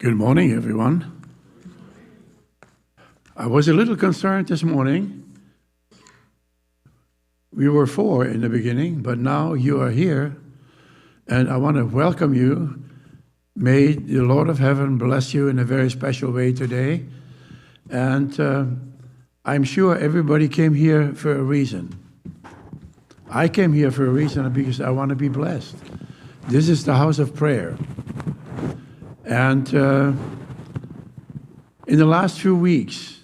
Good morning, everyone. I was a little concerned this morning. We were 4 in the beginning, but now you are here, and I want to welcome you. May the Lord of Heaven bless you in a very special way today. And I'm sure everybody came here for a reason. I came here for a reason because I want to be blessed. This is the house of prayer. And in the last few weeks,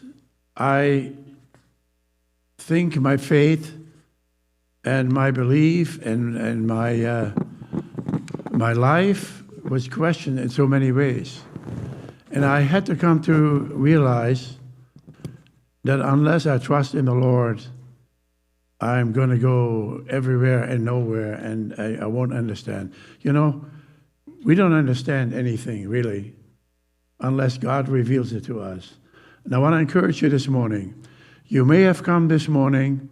I think my faith and my belief and my life was questioned in so many ways. And I had to come to realize that unless I trust in the Lord, I'm going to go everywhere and nowhere, and I won't understand. You know, we don't understand anything, really, unless God reveals it to us. And I want to encourage you this morning. You may have come this morning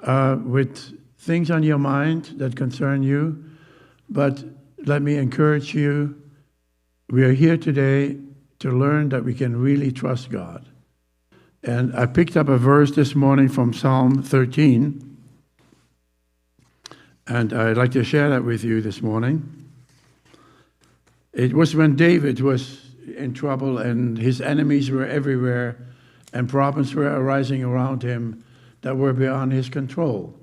with things on your mind that concern you, but let me encourage you. We are here today to learn that we can really trust God. And I picked up a verse this morning from Psalm 13, and I'd like to share that with you this morning. It was when David was in trouble and his enemies were everywhere and problems were arising around him that were beyond his control.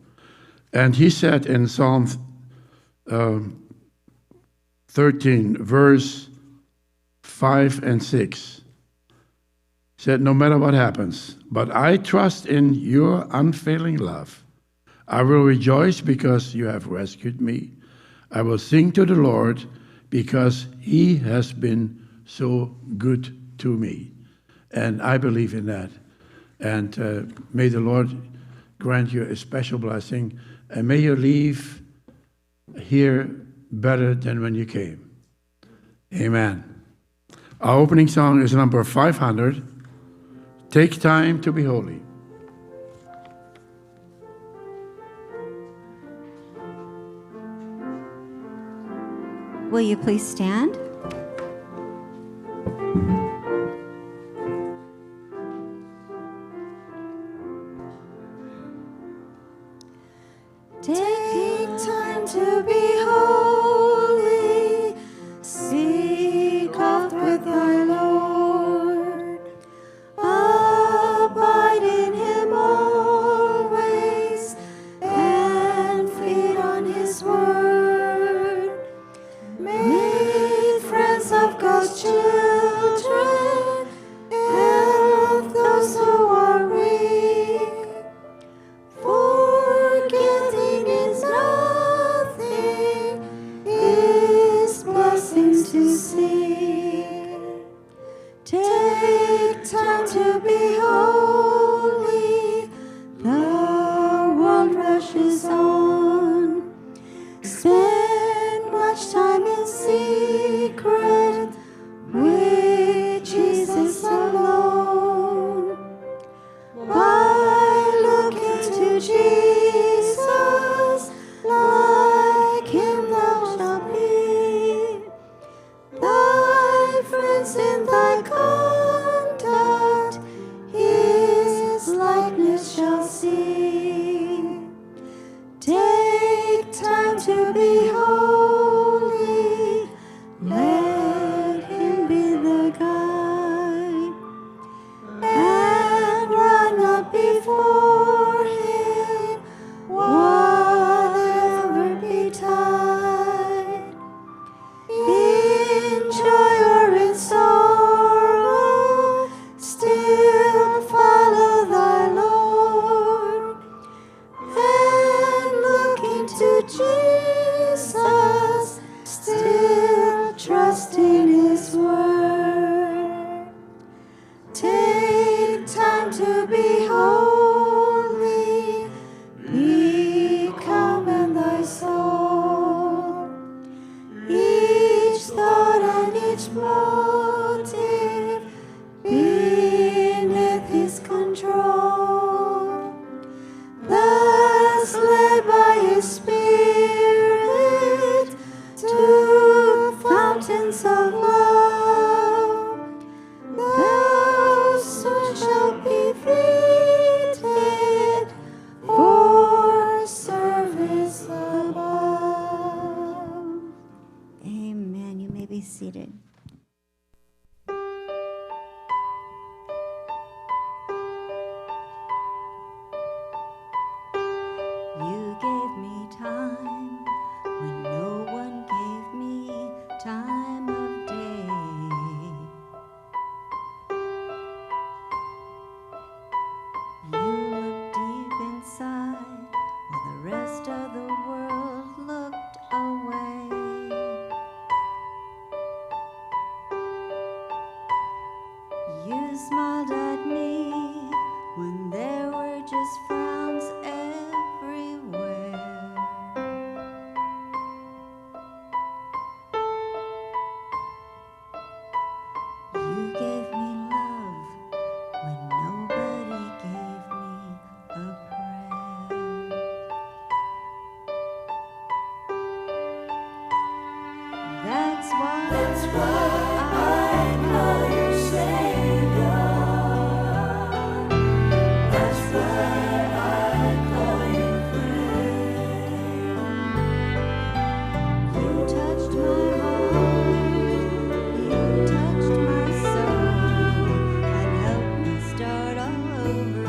And he said in Psalm 13, verse 5 and 6, said, "No matter what happens, but I trust in your unfailing love. I will rejoice because you have rescued me. I will sing to the Lord because he has been so good to me." And I believe in that. And may the Lord grant you a special blessing. And may you leave here better than when you came. Amen. Our opening song is number 500. Take time to be holy. Will you please stand? Take time to be holy, seek oft with thy Lord, abide in him always, and feed on his word. Make friends of God's children, help those who are weak. Forgetting is nothing, his blessings to seek. Take time to be holy, the world rushes on. Spend much time in secret with Jesus alone. By looking to Jesus, like him thou shalt be. Thy friends in thy conduct, his likeness shall see. Take time to be holy, let him be the guide, and run up before him, whatever betide. In joy or in sorrow, seated. You gave me time when no one gave me time of day. You looked deep inside while the rest of the world looked away. You smiled at me when there were just frowns everywhere. You gave me love when nobody gave me a prayer. That's why I call you Savior. That's why I call you friend. You touched my heart, you touched my soul, and helped me start all over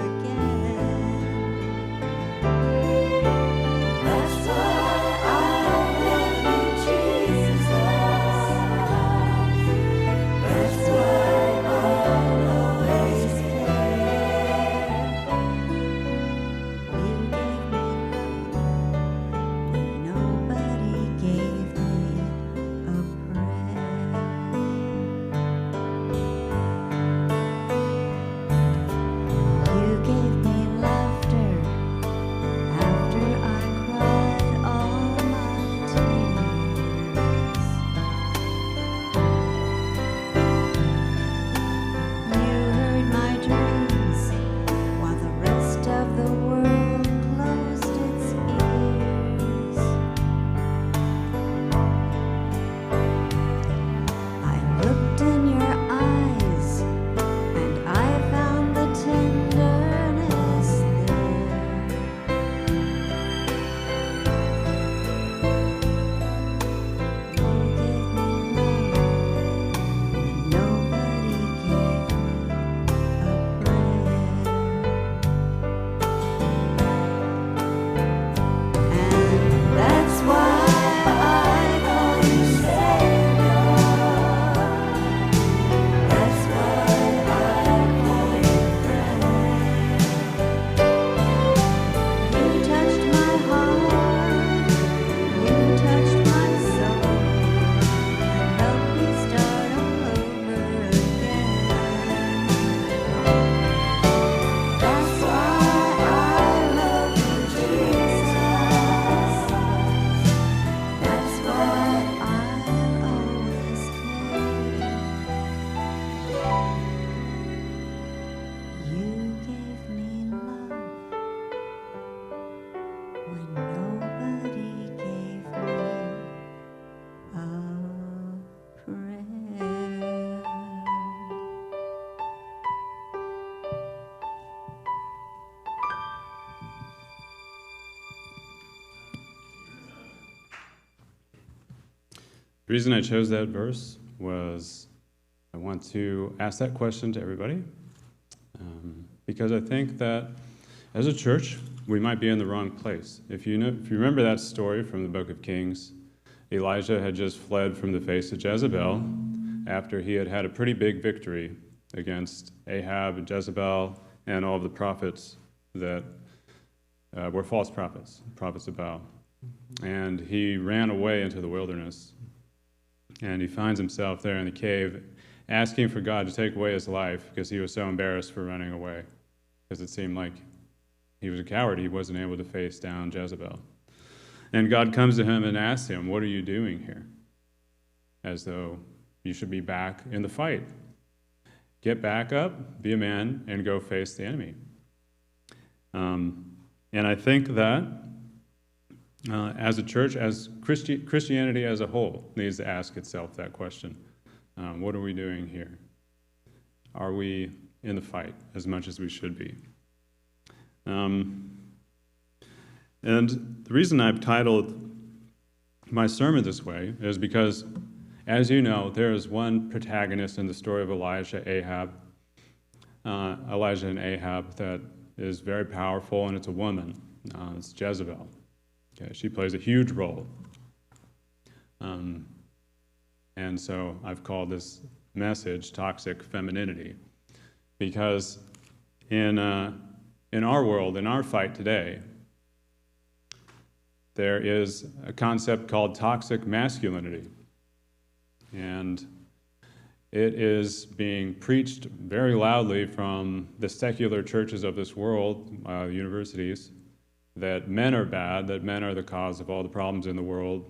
again. That's why I love you, Jesus. That's why I'll always care. You gave me love when nobody gave me a prayer. You gave me laughter after I cried all my tears. You heard my dreams while the rest of the world closed its ears. I looked in your eyes and I found the tenderness there. You gave me love when nobody gave me a prayer. And that's why I call you Savior. That's why I call you friend. You touched my heart, you touched my soul, and helped me start all over again. That's why I love you, Jesus. That's why I'll always care. You gave me love when nobody gave me a prayer. The reason I chose that verse was I want to ask that question to everybody because I think that as a church, we might be in the wrong place. If you remember that story from the book of Kings, Elijah had just fled from the face of Jezebel after he had had a pretty big victory against Ahab and Jezebel and all of the prophets that were false prophets, prophets of Baal. And he ran away into the wilderness. And he finds himself there in the cave asking for God to take away his life because he was so embarrassed for running away. Because it seemed like he was a coward. He wasn't able to face down Jezebel. And God comes to him and asks him, "What are you doing here?" As though you should be back in the fight. Get back up, be a man, and go face the enemy. And I think that as a church, as Christianity as a whole needs to ask itself that question. What are we doing here? Are we in the fight as much as we should be? And the reason I've titled my sermon this way is because as you know, there is one protagonist in the story of Elijah and Ahab that is very powerful, and it's a woman. It's Jezebel. Okay, she plays a huge role. And so I've called this message Toxic Femininity, because in our world, in our fight today, there is a concept called toxic masculinity. And it is being preached very loudly from the secular churches of this world, universities, that men are bad, that men are the cause of all the problems in the world.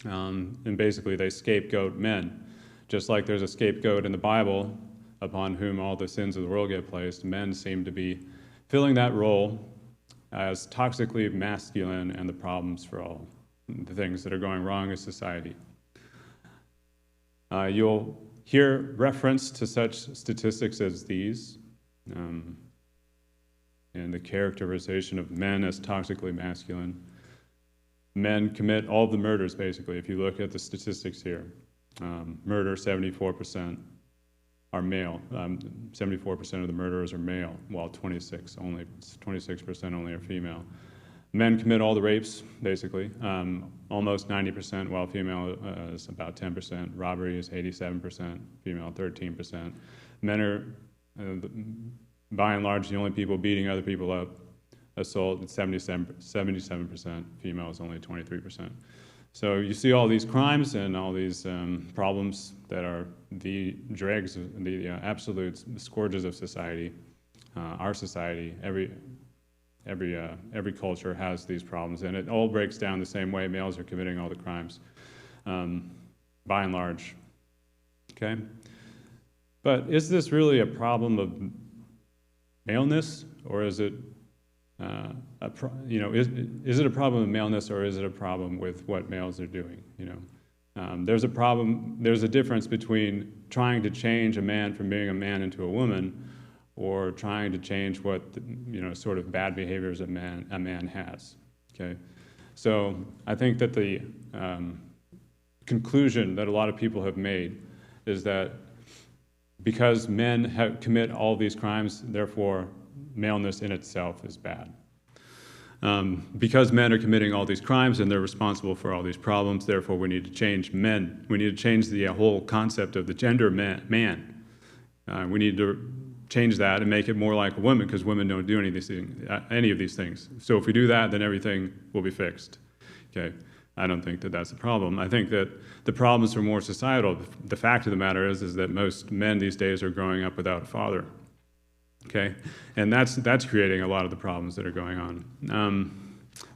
And basically they scapegoat men. Just like there's a scapegoat in the Bible upon whom all the sins of the world get placed, men seem to be filling that role as toxically masculine and the problems for all the things that are going wrong in society. You'll hear reference to such statistics as these, and the characterization of men as toxically masculine. Men commit all the murders, basically. If you look at the statistics here, murder, 74% are male. 74% of the murderers are male, while 26% only are female. Men commit all the rapes, basically, almost 90%, while female is about 10%. Robbery is 87%, female 13%. Men are, by and large, the only people beating other people up. Assault, 77%, female is only 23%. So you see all these crimes and all these problems that are the dregs, the absolute scourges of society. Our society, every culture has these problems, and it all breaks down the same way. Males are committing all the crimes, by and large. Okay, but is this really a problem of maleness, or is it? Is it a problem of maleness, or is it a problem with what males are doing? There's a problem. There's a difference between trying to change a man from being a man into a woman, or trying to change what sort of bad behaviors a man has. Okay, so I think that the conclusion that a lot of people have made is that because men commit all these crimes, therefore maleness in itself is bad. Because men are committing all these crimes and they're responsible for all these problems, therefore we need to change men. We need to change the whole concept of the gender man. We need to change that and make it more like a woman, because women don't do any of these things. So if we do that, then everything will be fixed. Okay, I don't think that that's the problem. I think that the problems are more societal. The fact of the matter is that most men these days are growing up without a father. Okay, and that's creating a lot of the problems that are going on.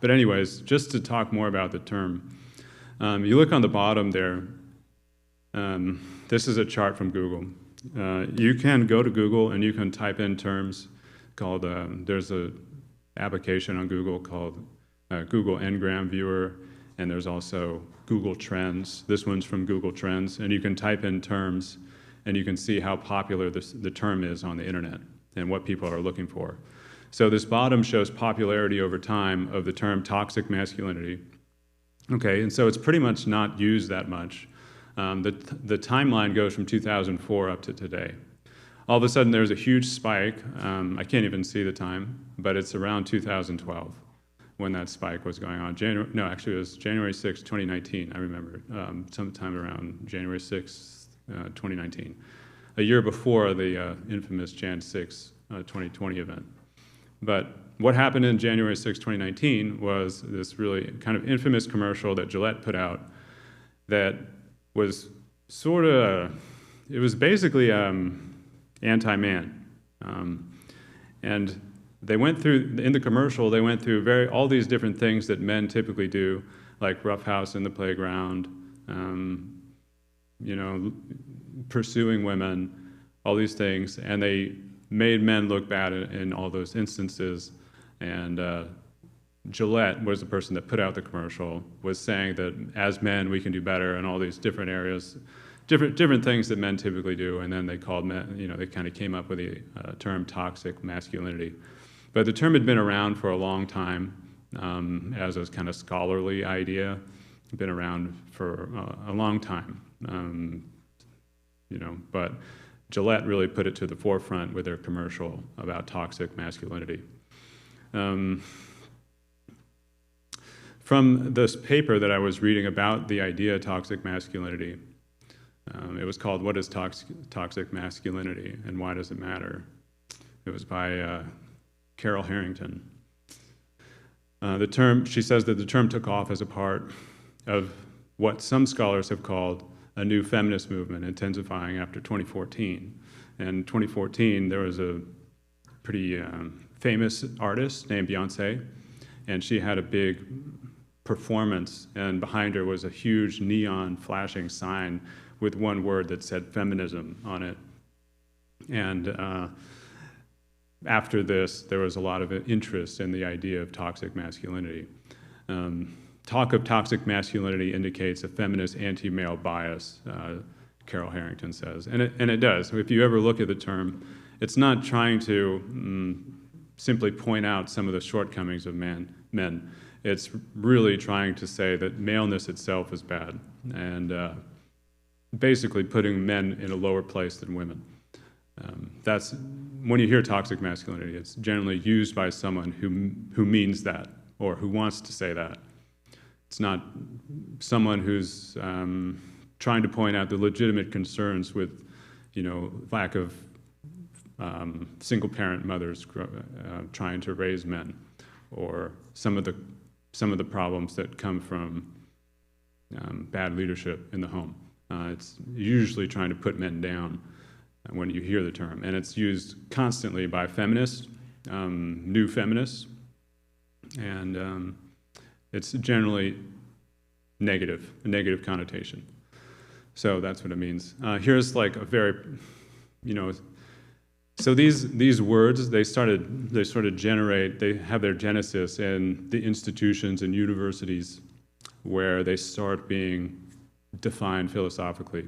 But anyways, just to talk more about the term, you look on the bottom there. This is a chart from Google. You can go to Google and you can type in terms called, there's an application on Google called Google Ngram Viewer, and there's also Google Trends. This one's from Google Trends, and you can type in terms and you can see how popular the term is on the internet and what people are looking for. So this bottom shows popularity over time of the term toxic masculinity. Okay, and so it's pretty much not used that much. The timeline goes from 2004 up to today. All of a sudden there's a huge spike. I can't even see the time, but it's around 2012 when that spike was going on. Actually it was January 6, 2019, I remember, sometime around January 6, 2019. A year before the infamous Jan 6, 2020 event. But what happened in January 6, 2019 was this really kind of infamous commercial that Gillette put out that was sort of, it was basically anti-man. And they went through, in the commercial, they went through all these different things that men typically do, like roughhouse in the playground, pursuing women, all these things, and they made men look bad in all those instances. And Gillette was the person that put out the commercial, was saying that as men we can do better in all these different areas, different things that men typically do. And then they called men, they kind of came up with the term toxic masculinity. But the term had been around for a long time as a kind of scholarly idea, been around for a long time. But Gillette really put it to the forefront with their commercial about toxic masculinity. From this paper that I was reading about the idea of toxic masculinity, it was called "What is Toxic Masculinity and Why Does It Matter?" It was by Carol Harrington. She says that the term took off as a part of what some scholars have called a new feminist movement intensifying after 2014. In 2014, there was a pretty famous artist named Beyonce, and she had a big performance, and behind her was a huge neon flashing sign with one word that said feminism on it. And after this, there was a lot of interest in the idea of toxic masculinity. Talk of toxic masculinity indicates a feminist anti-male bias, Carol Harrington says, and it does. If you ever look at the term, it's not trying to simply point out some of the shortcomings of men. It's really trying to say that maleness itself is bad, and basically putting men in a lower place than women. That's when you hear toxic masculinity, it's generally used by someone who means that or who wants to say that. It's not someone who's trying to point out the legitimate concerns with, lack of single-parent mothers trying to raise men, or some of the problems that come from bad leadership in the home. It's usually trying to put men down when you hear the term, and it's used constantly by feminists, new feminists, and it's generally a negative connotation. So that's what it means. Here's like a very, so these words, they sort of generate, they have their genesis in the institutions and universities where they start being defined philosophically,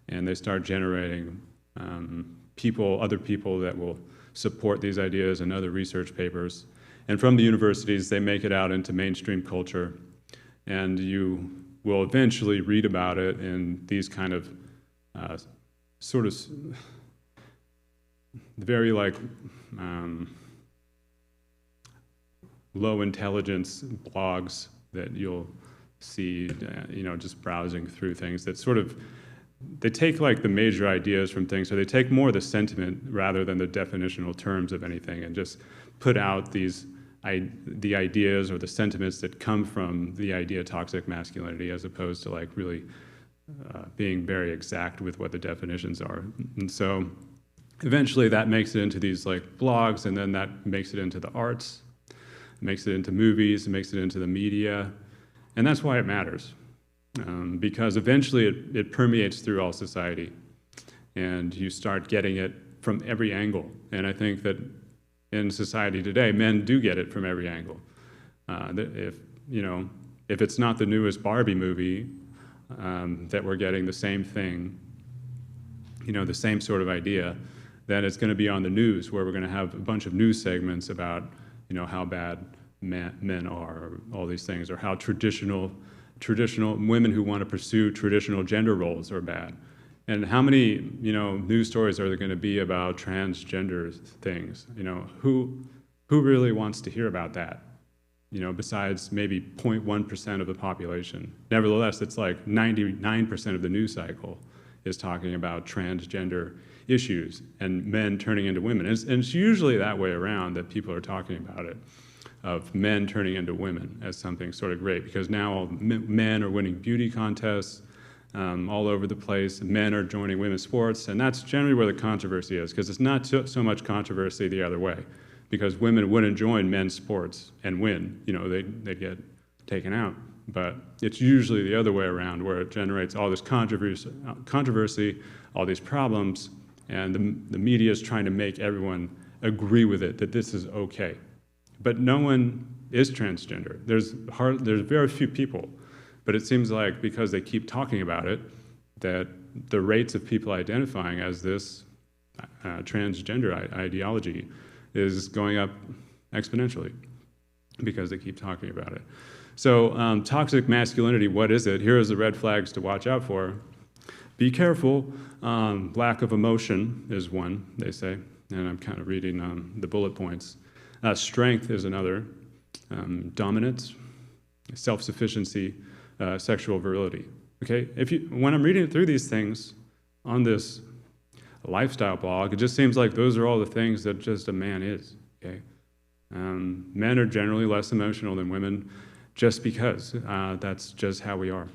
and they start generating other people that will support these ideas and other research papers. And from the universities, they make it out into mainstream culture, and you will eventually read about it in these kind of sort of very low intelligence blogs that you'll see, just browsing through things that sort of, they take like the major ideas from things, so they take more of the sentiment rather than the definitional terms of anything, and just put out the ideas or the sentiments that come from the idea of toxic masculinity, as opposed to like really being very exact with what the definitions are. And so eventually that makes it into these like blogs, and then that makes it into the arts, makes it into movies, makes it into the media, and that's why it matters. Because eventually it permeates through all society, and you start getting it from every angle. And I think that in society today, men do get it from every angle. If it's not the newest Barbie movie, that we're getting the same thing, the same sort of idea, then it's going to be on the news, where we're going to have a bunch of news segments about, how bad men are, or all these things, or how traditional women who want to pursue traditional gender roles are bad. And how many, news stories are there going to be about transgender things? Who really wants to hear about that? Besides maybe 0.1% of the population. Nevertheless, it's like 99% of the news cycle is talking about transgender issues and men turning into women. And it's usually that way around that people are talking about it, of men turning into women as something sort of great, because now all men are winning beauty contests all over the place. Men are joining women's sports, and that's generally where the controversy is, because it's not so much controversy the other way, because women wouldn't join men's sports and win. They'd get taken out. But it's usually the other way around, where it generates all this controversy, all these problems, and the media is trying to make everyone agree with it, that this is okay. But no one is transgender. There's very few people. But it seems like because they keep talking about it, that the rates of people identifying as this transgender ideology is going up exponentially, because they keep talking about it. So toxic masculinity, what is it? Here are the red flags to watch out for. Be careful. Lack of emotion is one, they say, and I'm kind of reading the bullet points. Strength is another. Dominance, self-sufficiency, sexual virility. Okay, when I'm reading through these things on this lifestyle blog, it just seems like those are all the things that just a man is. Okay, men are generally less emotional than women, just because that's just how we are.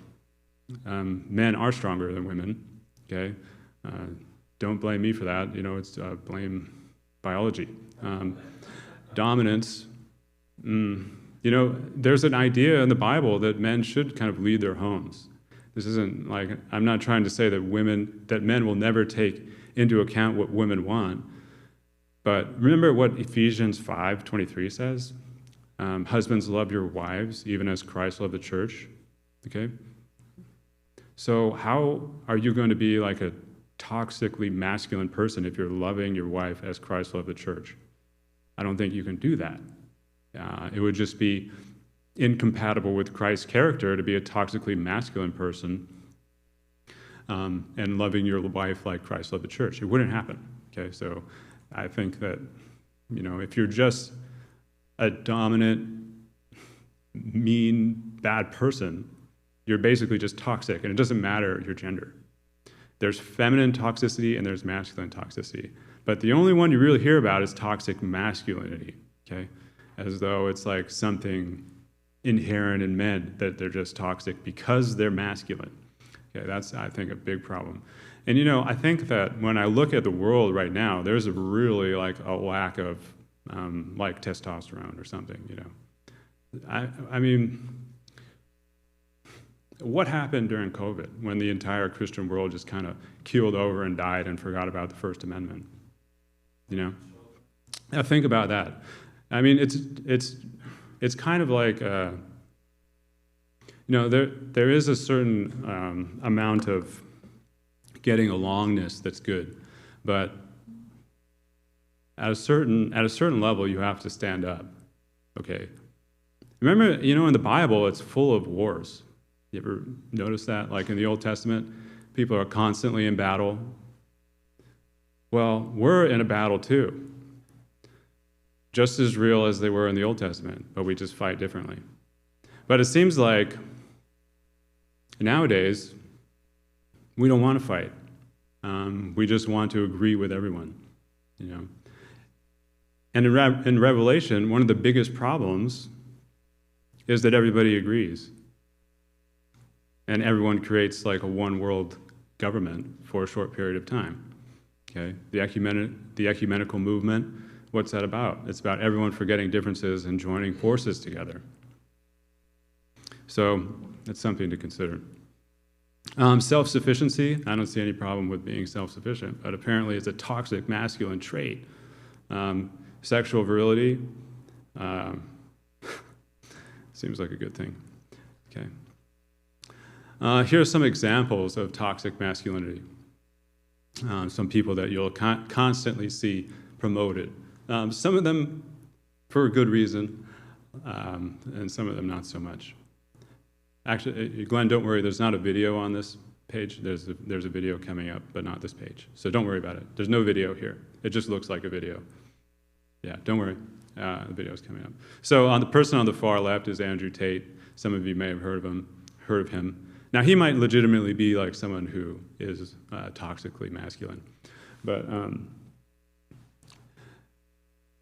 Men are stronger than women. Okay, don't blame me for that. It's blame biology. Dominance. There's an idea in the Bible that men should kind of lead their homes. This isn't like, I'm not trying to say that men will never take into account what women want. But remember what Ephesians 5:23 says? Husbands, love your wives, even as Christ loved the church. Okay? So how are you going to be like a toxically masculine person if you're loving your wife as Christ loved the church? I don't think you can do that. It would just be incompatible with Christ's character to be a toxically masculine person and loving your wife like Christ loved the church. It wouldn't happen. Okay, so I think that, if you're just a dominant, mean, bad person, you're basically just toxic, and it doesn't matter your gender. There's feminine toxicity and there's masculine toxicity. But the only one you really hear about is toxic masculinity, okay? As though it's like something inherent in men, that they're just toxic because they're masculine. Okay, that's, I think, a big problem. And I think that when I look at the world right now, there's a really like a lack of like testosterone or something, I mean, what happened during COVID when the entire Christian world just kind of keeled over and died and forgot about the First Amendment? Now think about that. I mean, it's kind of like, there is a certain amount of getting alongness that's good, but at a certain level, you have to stand up. Okay. Remember, in the Bible, it's full of wars. You ever notice that? Like in the Old Testament, people are constantly in battle. Well, we're in a battle too. Just as real as they were in the Old Testament, but we just fight differently. But it seems like nowadays, we don't want to fight. We just want to agree with everyone, And in Revelation, one of the biggest problems is that everybody agrees. And everyone creates like a one-world government for a short period of time. Okay, the ecumenical movement, what's that about? It's about everyone forgetting differences and joining forces together. So that's something to consider. Self-sufficiency, I don't see any problem with being self-sufficient, but apparently it's a toxic masculine trait. Sexual virility, seems like a good thing. Okay. Here are some examples of toxic masculinity. Some people that you'll constantly see promoted. Some of them for a good reason, and some of them not so much. Actually, Glenn, don't worry, there's not a video on this page. There's a video coming up, but not this page. So don't worry about it. There's no video here. It just looks like a video. Yeah, don't worry. The video's coming up. So on the person on the far left is Andrew Tate. Some of you may have heard of him. Now, he might legitimately be like someone who is toxically masculine. But, and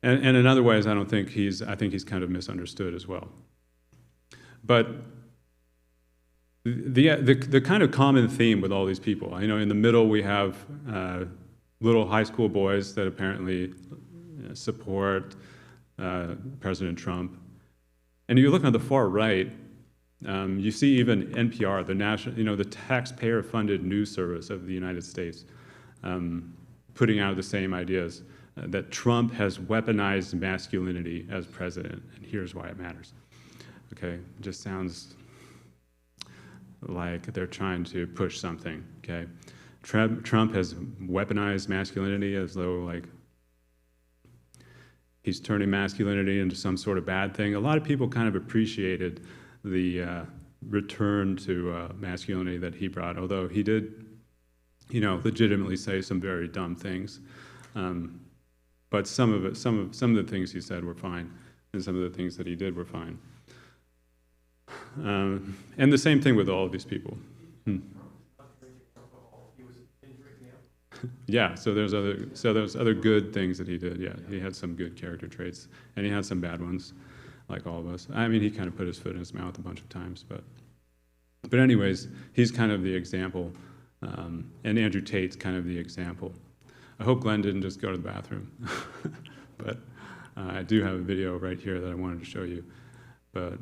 in other ways, I think he's kind of misunderstood as well. But the kind of common theme with all these people, in the middle we have little high school boys that apparently support President Trump. And you look on the far right, you see even NPR, the taxpayer-funded news service of the United States, putting out the same ideas, that Trump has weaponized masculinity as president, and here's why it matters. Okay, it just sounds like they're trying to push something, okay? Trump has weaponized masculinity as though, like, he's turning masculinity into some sort of bad thing. A lot of people kind of appreciated the return to masculinity that he brought, although he did legitimately say some very dumb things. But some of the things he said were fine, and some of the things that he did were fine. And the same thing with all of these people. Yeah, so there's other good things that he did. Yeah, he had some good character traits, and he had some bad ones, like all of us. I mean, he kind of put his foot in his mouth a bunch of times, but anyways, he's kind of the example, and Andrew Tate's kind of the example. I hope Glenn didn't just go to the bathroom, but I do have a video right here that I wanted to show you. But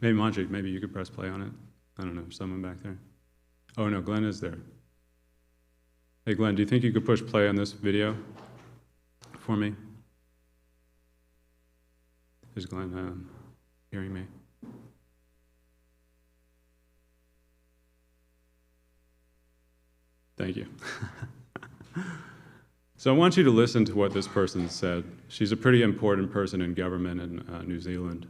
maybe Manjik, maybe you could press play on it. I don't know, someone back there. Oh no, Glenn is there. Hey Glenn, do you think you could push play on this video for me? Is Glenn hearing me? Thank you. So I want you to listen to what this person said. She's a pretty important person in government in New Zealand.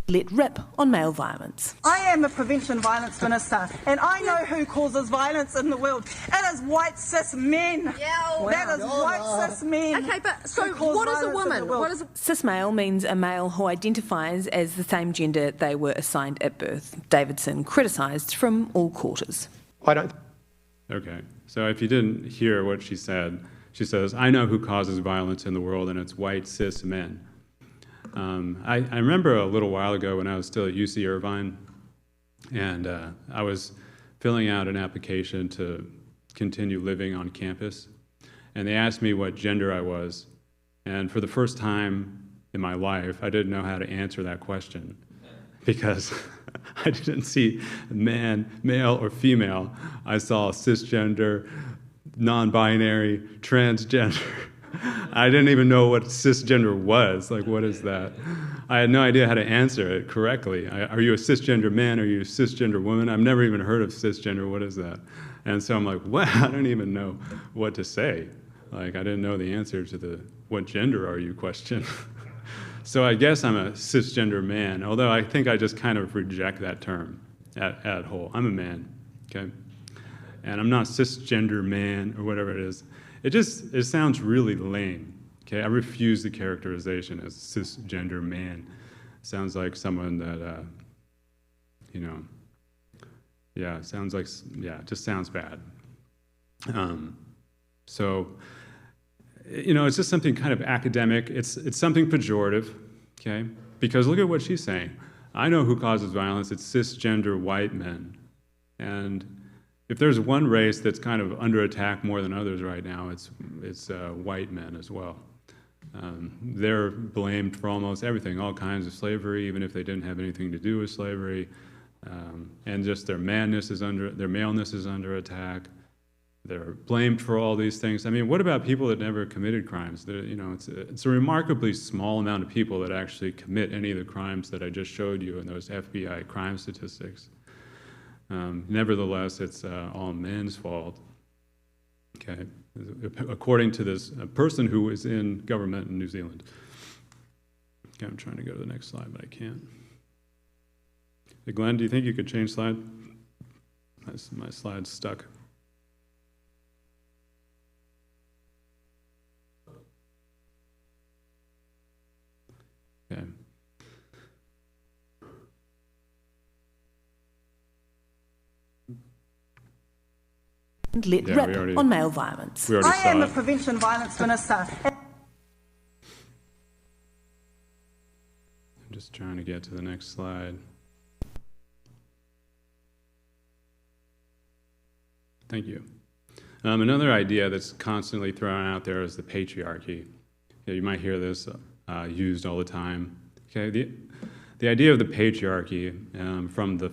Let rip on male violence. I am a prevention violence minister, and I know who causes violence in the world. It is white cis men. Yeah, that is white cis men. Okay, but so what is a woman? What is Cis male means a male who identifies as the same gender they were assigned at birth. Davidson criticised from all quarters. I don't. Okay, so if you didn't hear what she said, she says, I know who causes violence in the world, and it's white cis men. I remember a little while ago when I was still at UC Irvine, and I was filling out an application to continue living on campus, and they asked me what gender I was, and for the first time in my life, I didn't know how to answer that question, because I didn't see man, male, or female. I saw cisgender, non-binary, transgender. I didn't even know what cisgender was. Like, what is that? I had no idea how to answer it correctly. Are you a cisgender man? Are you a cisgender woman? I've never even heard of cisgender. What is that? And so I'm like, what? I don't even know what to say. Like, I didn't know the answer to the what gender are you question. So I guess I'm a cisgender man, although I think I just kind of reject that term at whole. I'm a man, okay? And I'm not cisgender man or whatever it is. It sounds really lame, okay? I refuse the characterization as cisgender man. Sounds like someone that, sounds like, it just sounds bad. It's just something kind of academic. It's something pejorative, okay? Because look at what she's saying. I know who causes violence. It's cisgender white men. And if there's one race that's kind of under attack more than others right now, it's white men as well. They're blamed for almost everything, all kinds of slavery, even if they didn't have anything to do with slavery. And just their maleness is under attack. They're blamed for all these things. I mean, what about people that never committed crimes? It's a remarkably small amount of people that actually commit any of the crimes that I just showed you in those FBI crime statistics. Nevertheless, it's all men's fault. Okay, according to this person who is in government in New Zealand. Okay, I'm trying to go to the next slide, but I can't. Hey, Glenn, do you think you could change slide? My slide's stuck. Okay. Let rip on male violence. I am a prevention violence minister. I'm just trying to get to the next slide. Thank you. Another idea that's constantly thrown out there is the patriarchy. You might hear this used all the time. Okay, the idea of the patriarchy, from the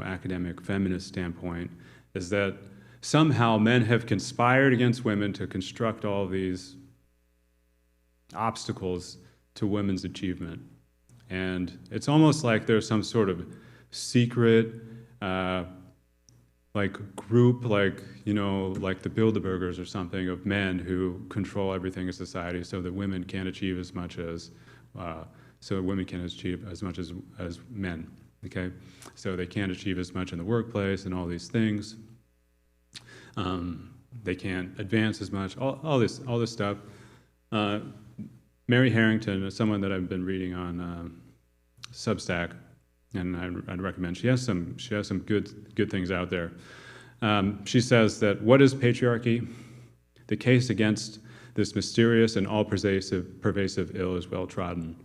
academic feminist standpoint, is that somehow men have conspired against women to construct all these obstacles to women's achievement. And it's almost like there's some sort of secret group, like the Bilderbergers or something, of men who control everything in society so that women can't achieve as much as men. okay? So they can't achieve as much in the workplace and all these things. They can't advance as much, all this stuff. Mary Harrington is someone that I've been reading on Substack, and I'd recommend. She has some good things out there. She says that what is patriarchy? The case against this mysterious and all-pervasive ill is well-trodden.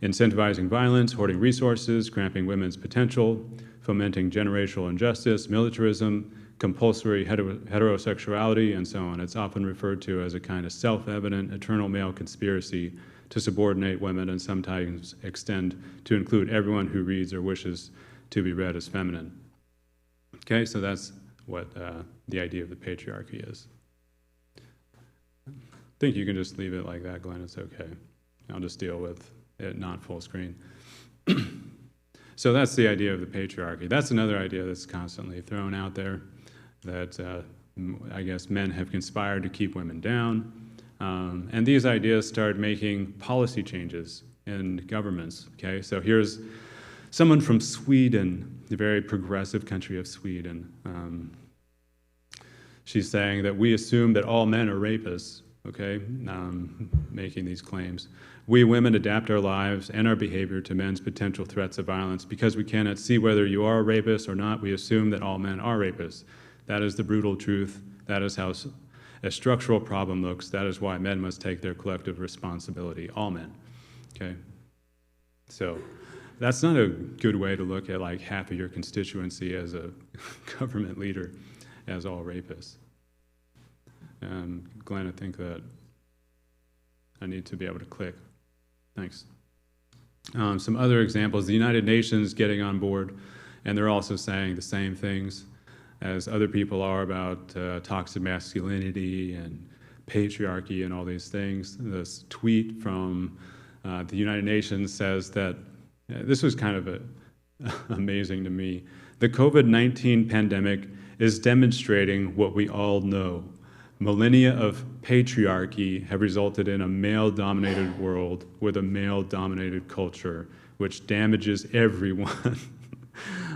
Incentivizing violence, hoarding resources, cramping women's potential, fomenting generational injustice, militarism, compulsory heterosexuality, and so on. It's often referred to as a kind of self-evident, eternal male conspiracy to subordinate women and sometimes extend to include everyone who reads or wishes to be read as feminine. Okay, so that's what the idea of the patriarchy is. I think you can just leave it like that, Glenn. It's okay. I'll just deal with it not full screen. So that's the idea of the patriarchy. That's another idea that's constantly thrown out there, that I guess men have conspired to keep women down. And these ideas start making policy changes in governments, okay? So here's someone from Sweden, the very progressive country of Sweden. She's saying that we assume that all men are rapists, okay? Making these claims. We women adapt our lives and our behavior to men's potential threats of violence. Because we cannot see whether you are a rapist or not, we assume that all men are rapists. That is the brutal truth. That is how a structural problem looks. That is why men must take their collective responsibility, all men, okay? So that's not a good way to look at like half of your constituency as a government leader as all rapists. Glenn, I think that I need to be able to click. Thanks. Some other examples, the United Nations getting on board, and they're also saying the same things as other people are about toxic masculinity and patriarchy and all these things. This tweet from the United Nations says that, this was kind of amazing to me, the COVID-19 pandemic is demonstrating what we all know. Millennia of patriarchy have resulted in a male-dominated world with a male-dominated culture, which damages everyone.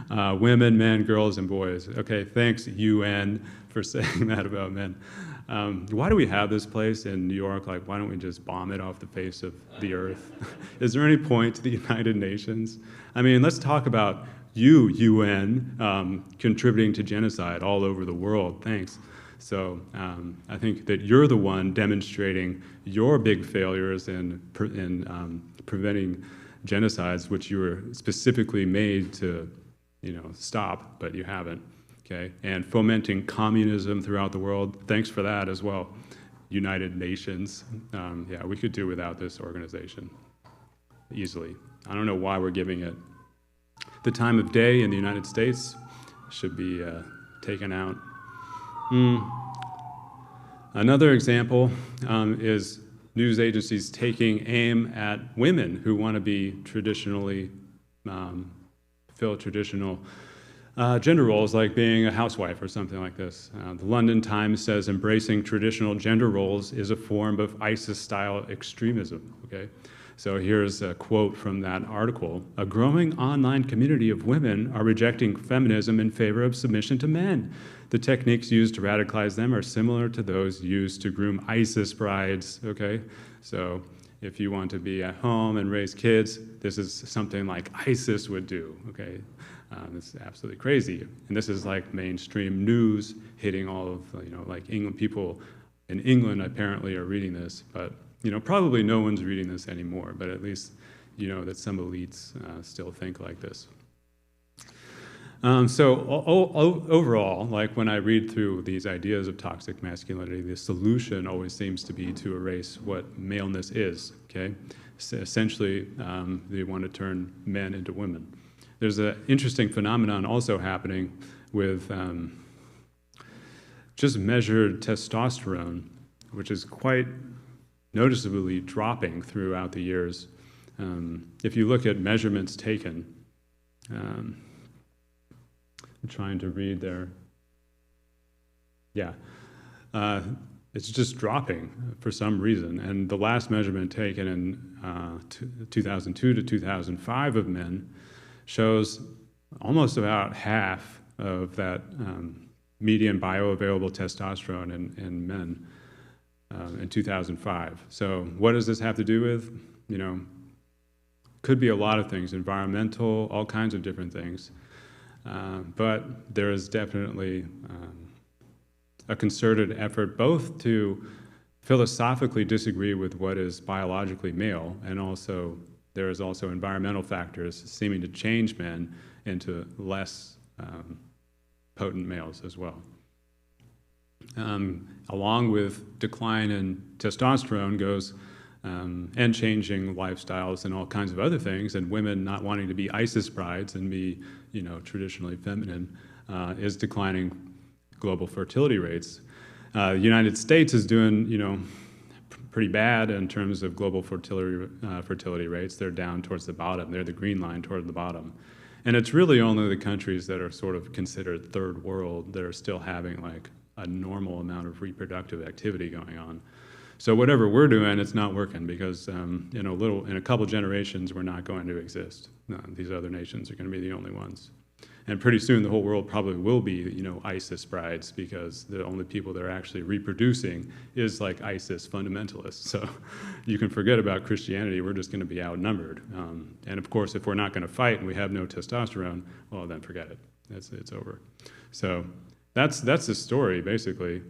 Women, men, girls, and boys. Okay, thanks, UN, for saying that about men. Why do we have this place in New York? Like, why don't we just bomb it off the face of the earth? Is there any point to the United Nations? I mean, let's talk about you, UN, contributing to genocide all over the world. Thanks. So I think that you're the one demonstrating your big failures in preventing genocides, which you were specifically made to, stop, but you haven't. Okay, and fomenting communism throughout the world. Thanks for that as well, United Nations. Yeah, we could do without this organization easily. I don't know why we're giving it the time of day in the United States. Should be taken out. Another example is news agencies taking aim at women who want to be traditionally, fill traditional gender roles, like being a housewife or something like this. The London Times says embracing traditional gender roles is a form of ISIS-style extremism, okay? So here's a quote from that article. A growing online community of women are rejecting feminism in favor of submission to men. The techniques used to radicalize them are similar to those used to groom ISIS brides, okay? So if you want to be at home and raise kids, this is something like ISIS would do, okay? It's absolutely crazy. And this is like mainstream news hitting all of, like England, people in England apparently are reading this, but probably no one's reading this anymore, but at least that some elites still think like this. So overall, like when I read through these ideas of toxic masculinity, the solution always seems to be to erase what maleness is, okay? So essentially, they want to turn men into women. There's an interesting phenomenon also happening with just measured testosterone, which is quite noticeably dropping throughout the years. If you look at measurements taken, I'm trying to read there. Yeah, it's just dropping for some reason. And the last measurement taken in 2002 to 2005 of men shows almost about half of that median bioavailable testosterone in men in 2005. So what does this have to do with? You know, could be a lot of things, environmental, all kinds of different things. But there is definitely a concerted effort both to philosophically disagree with what is biologically male, and also there is also environmental factors seeming to change men into less potent males as well. Along with decline in testosterone goes and changing lifestyles and all kinds of other things, and women not wanting to be ISIS brides and be, you know, traditionally feminine, is declining global fertility rates. The United States is doing, you know, pretty bad in terms of global fertility rates. They're down towards the bottom. They're the green line toward the bottom. And it's really only the countries that are sort of considered third world that are still having like a normal amount of reproductive activity going on. So whatever we're doing, it's not working because in a couple generations, we're not going to exist. No, these other nations are going to be the only ones. And pretty soon, the whole world probably will be, you know, ISIS brides, because the only people that are actually reproducing is like ISIS fundamentalists. So you can forget about Christianity. We're just going to be outnumbered. And of course, if we're not going to fight and we have no testosterone, well, then forget it. It's over. So that's the story, basically.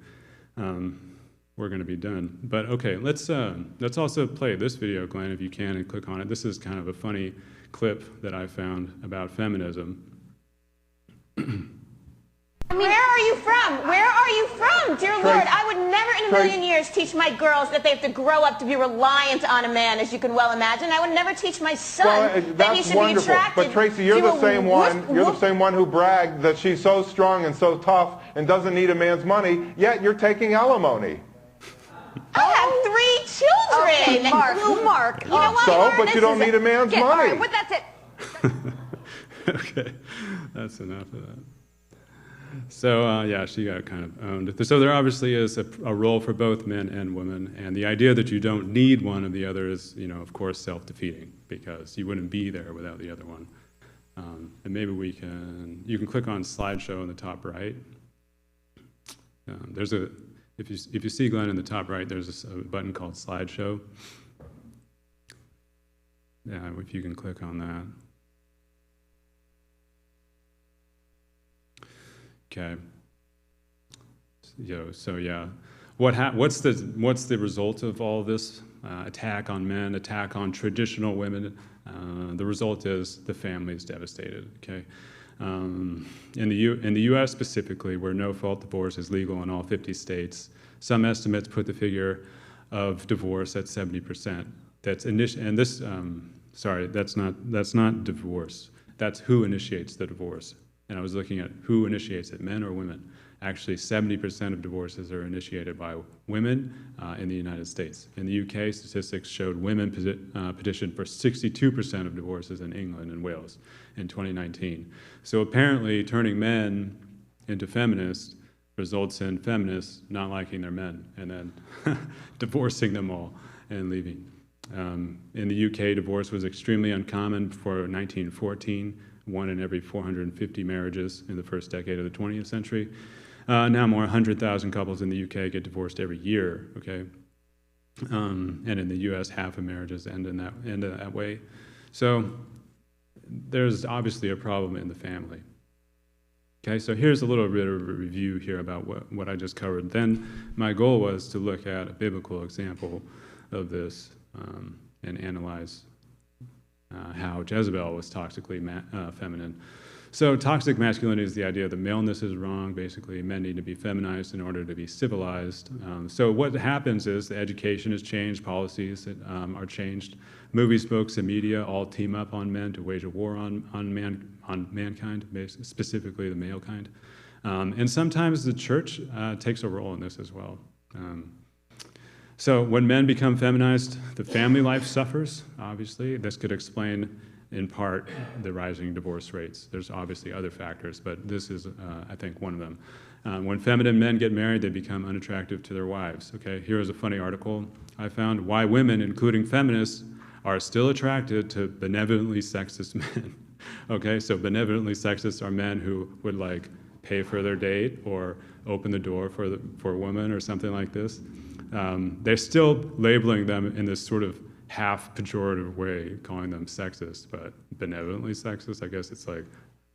We're going to be done. But okay, let's also play this video, Glenn, if you can, and click on it. This is kind of a funny clip that I found about feminism. Where are you from? Where are you from? Dear Lord, I would never in a million years teach my girls that they have to grow up to be reliant on a man, as you can well imagine. I would never teach my son that he should be attracted. But Tracy, you're the same one. You're the same one who bragged that she's so strong and so tough and doesn't need a man's money. Yet you're taking alimony. I have 3 children. Okay, Mark. You know what? So, but you don't need a man's money. All right, but that's it. Okay, that's enough of that. So yeah, she got kind of owned. So there obviously is a role for both men and women, and the idea that you don't need one of the other is, you know, of course, self-defeating, because you wouldn't be there without the other one. And maybe you can click on slideshow in the top right. If you see, Glenn, in the top right, there's a button called slideshow. Yeah, if you can click on that. Okay. So yeah, what's the result of all this attack on men, attack on traditional women? The result is the family is devastated. Okay. In the U.S. specifically, where no-fault divorce is legal in all 50 states, some estimates put the figure of divorce at 70%. That's that's not divorce. That's who initiates the divorce. And I was looking at who initiates it, men or women. Actually, 70% of divorces are initiated by women in the United States. In the UK, statistics showed women petitioned for 62% of divorces in England and Wales in 2019. So apparently, turning men into feminists results in feminists not liking their men and then divorcing them all and leaving. In the UK, divorce was extremely uncommon before 1914. 1 in every 450 marriages in the first decade of the 20th century. Now more 100,000 couples in the UK get divorced every year, okay? And in the US, half of marriages end that way. So there's obviously a problem in the family. Okay, so here's a little bit of a review here about what I just covered. Then my goal was to look at a biblical example of this and analyze how Jezebel was toxically feminine. So toxic masculinity is the idea that maleness is wrong. Basically, men need to be feminized in order to be civilized. So what happens is the education is changed, policies are changed. Movies, books, and media all team up on men to wage a war on mankind, specifically the male kind. And sometimes the church takes a role in this as well. So when men become feminized, the family life suffers, obviously. This could explain, in part, the rising divorce rates. There's obviously other factors, but this is, I think, one of them. When feminine men get married, they become unattractive to their wives. Okay, here's a funny article I found. Why women, including feminists, are still attracted to benevolently sexist men. Okay, so benevolently sexist are men who would like pay for their date or open the door for a woman or something like this. They're still labeling them in this sort of half pejorative way, calling them sexist, but benevolently sexist, I guess it's like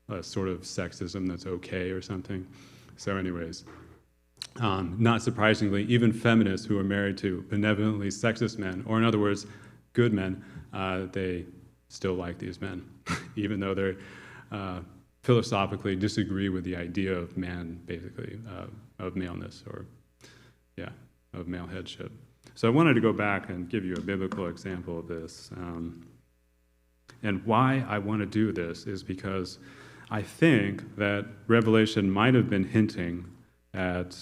a sort of sexism that's okay or something. So anyways, not surprisingly, even feminists who are married to benevolently sexist men, or in other words, good men, they still like these men, even though they philosophically disagree with the idea of man, basically, of maleness, or yeah, of male headship. So I wanted to go back and give you a biblical example of this. And why I want to do this is because I think that Revelation might have been hinting at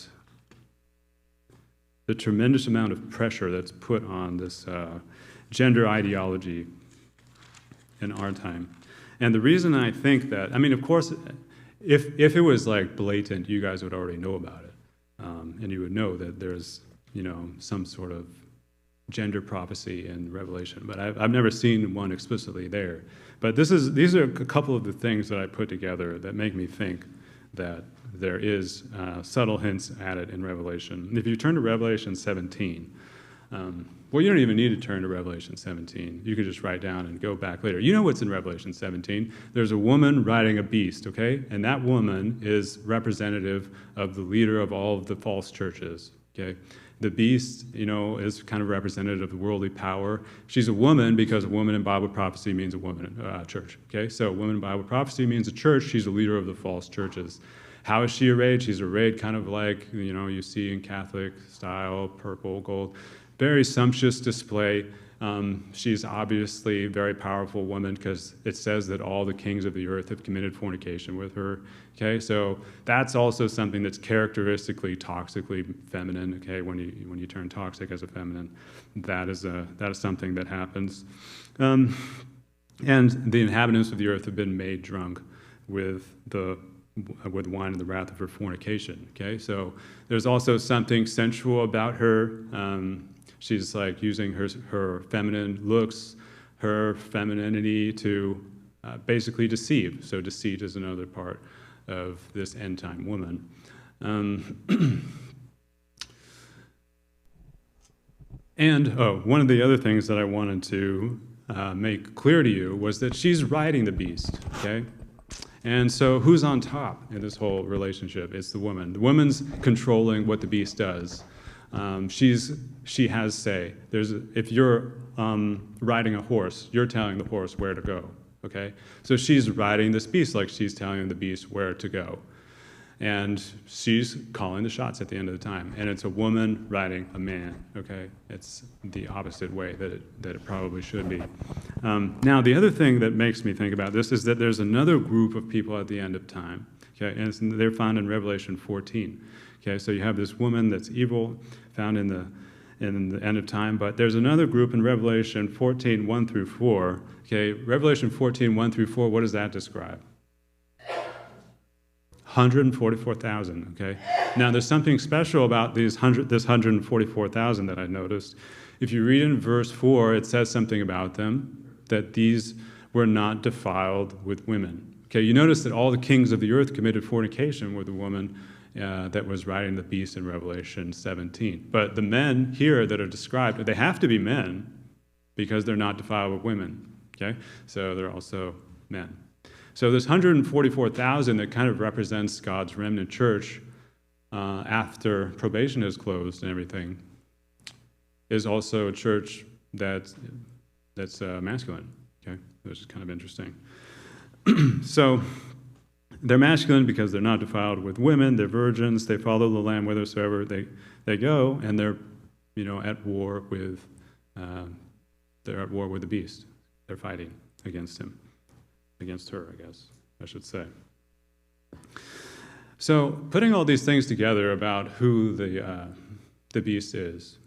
the tremendous amount of pressure that's put on this gender ideology in our time. And the reason I think that, I mean, of course, if it was like blatant, you guys would already know about it. And you would know that there's, you know, some sort of gender prophecy in Revelation. But I've never seen one explicitly there. But these are a couple of the things that I put together that make me think that there is subtle hints at it in Revelation. If you turn to Revelation 17, well, you don't even need to turn to Revelation 17. You could just write down and go back later. You know what's in Revelation 17. There's a woman riding a beast, okay? And that woman is representative of the leader of all of the false churches, okay? The beast, you know, is kind of representative of the worldly power. She's a woman because a woman in Bible prophecy means a woman church, okay? So a woman in Bible prophecy means a church. She's a leader of the false churches. How is she arrayed? She's arrayed kind of like, you know, you see in Catholic style, purple, gold. Very sumptuous display. She's obviously a very powerful woman because it says that all the kings of the earth have committed fornication with her. Okay, so that's also something that's characteristically toxically feminine. Okay, when you turn toxic as a feminine, that is something that happens. And the inhabitants of the earth have been made drunk with wine and the wrath of her fornication. Okay, so there's also something sensual about her. She's like using her feminine looks, her femininity to basically deceive. So deceit is another part of this end-time woman. And one of the other things that I wanted to make clear to you was that she's riding the beast, okay? And so who's on top in this whole relationship? It's the woman. The woman's controlling what the beast does. She has say. If you're riding a horse, you're telling the horse where to go, okay? So she's riding this beast like she's telling the beast where to go. And she's calling the shots at the end of the time. And it's a woman riding a man, okay? It's the opposite way that it probably should be. Now, the other thing that makes me think about this is that there's another group of people at the end of time, okay? And they're found in Revelation 14. Okay, so you have this woman that's evil, found in the end of time, but there's another group in Revelation 14, 1 through 4. Okay, Revelation 14, 1 through 4, what does that describe? 144,000, okay? Now, there's something special about this 144,000 that I noticed. If you read in verse 4, it says something about them, that these were not defiled with women. Okay, you notice that all the kings of the earth committed fornication with the woman that was riding the beast in Revelation 17. But the men here that are described, they have to be men because they're not defiled with women, okay? So they're also men. So this 144,000 that kind of represents God's remnant church after probation is closed and everything is also a church that's masculine, okay? Which is kind of interesting. So they're masculine because they're not defiled with women. They're virgins. They follow the Lamb whithersoever they go, and they're, you know, at war with the beast. They're fighting against him, against her, I guess I should say. So, putting all these things together about who the beast is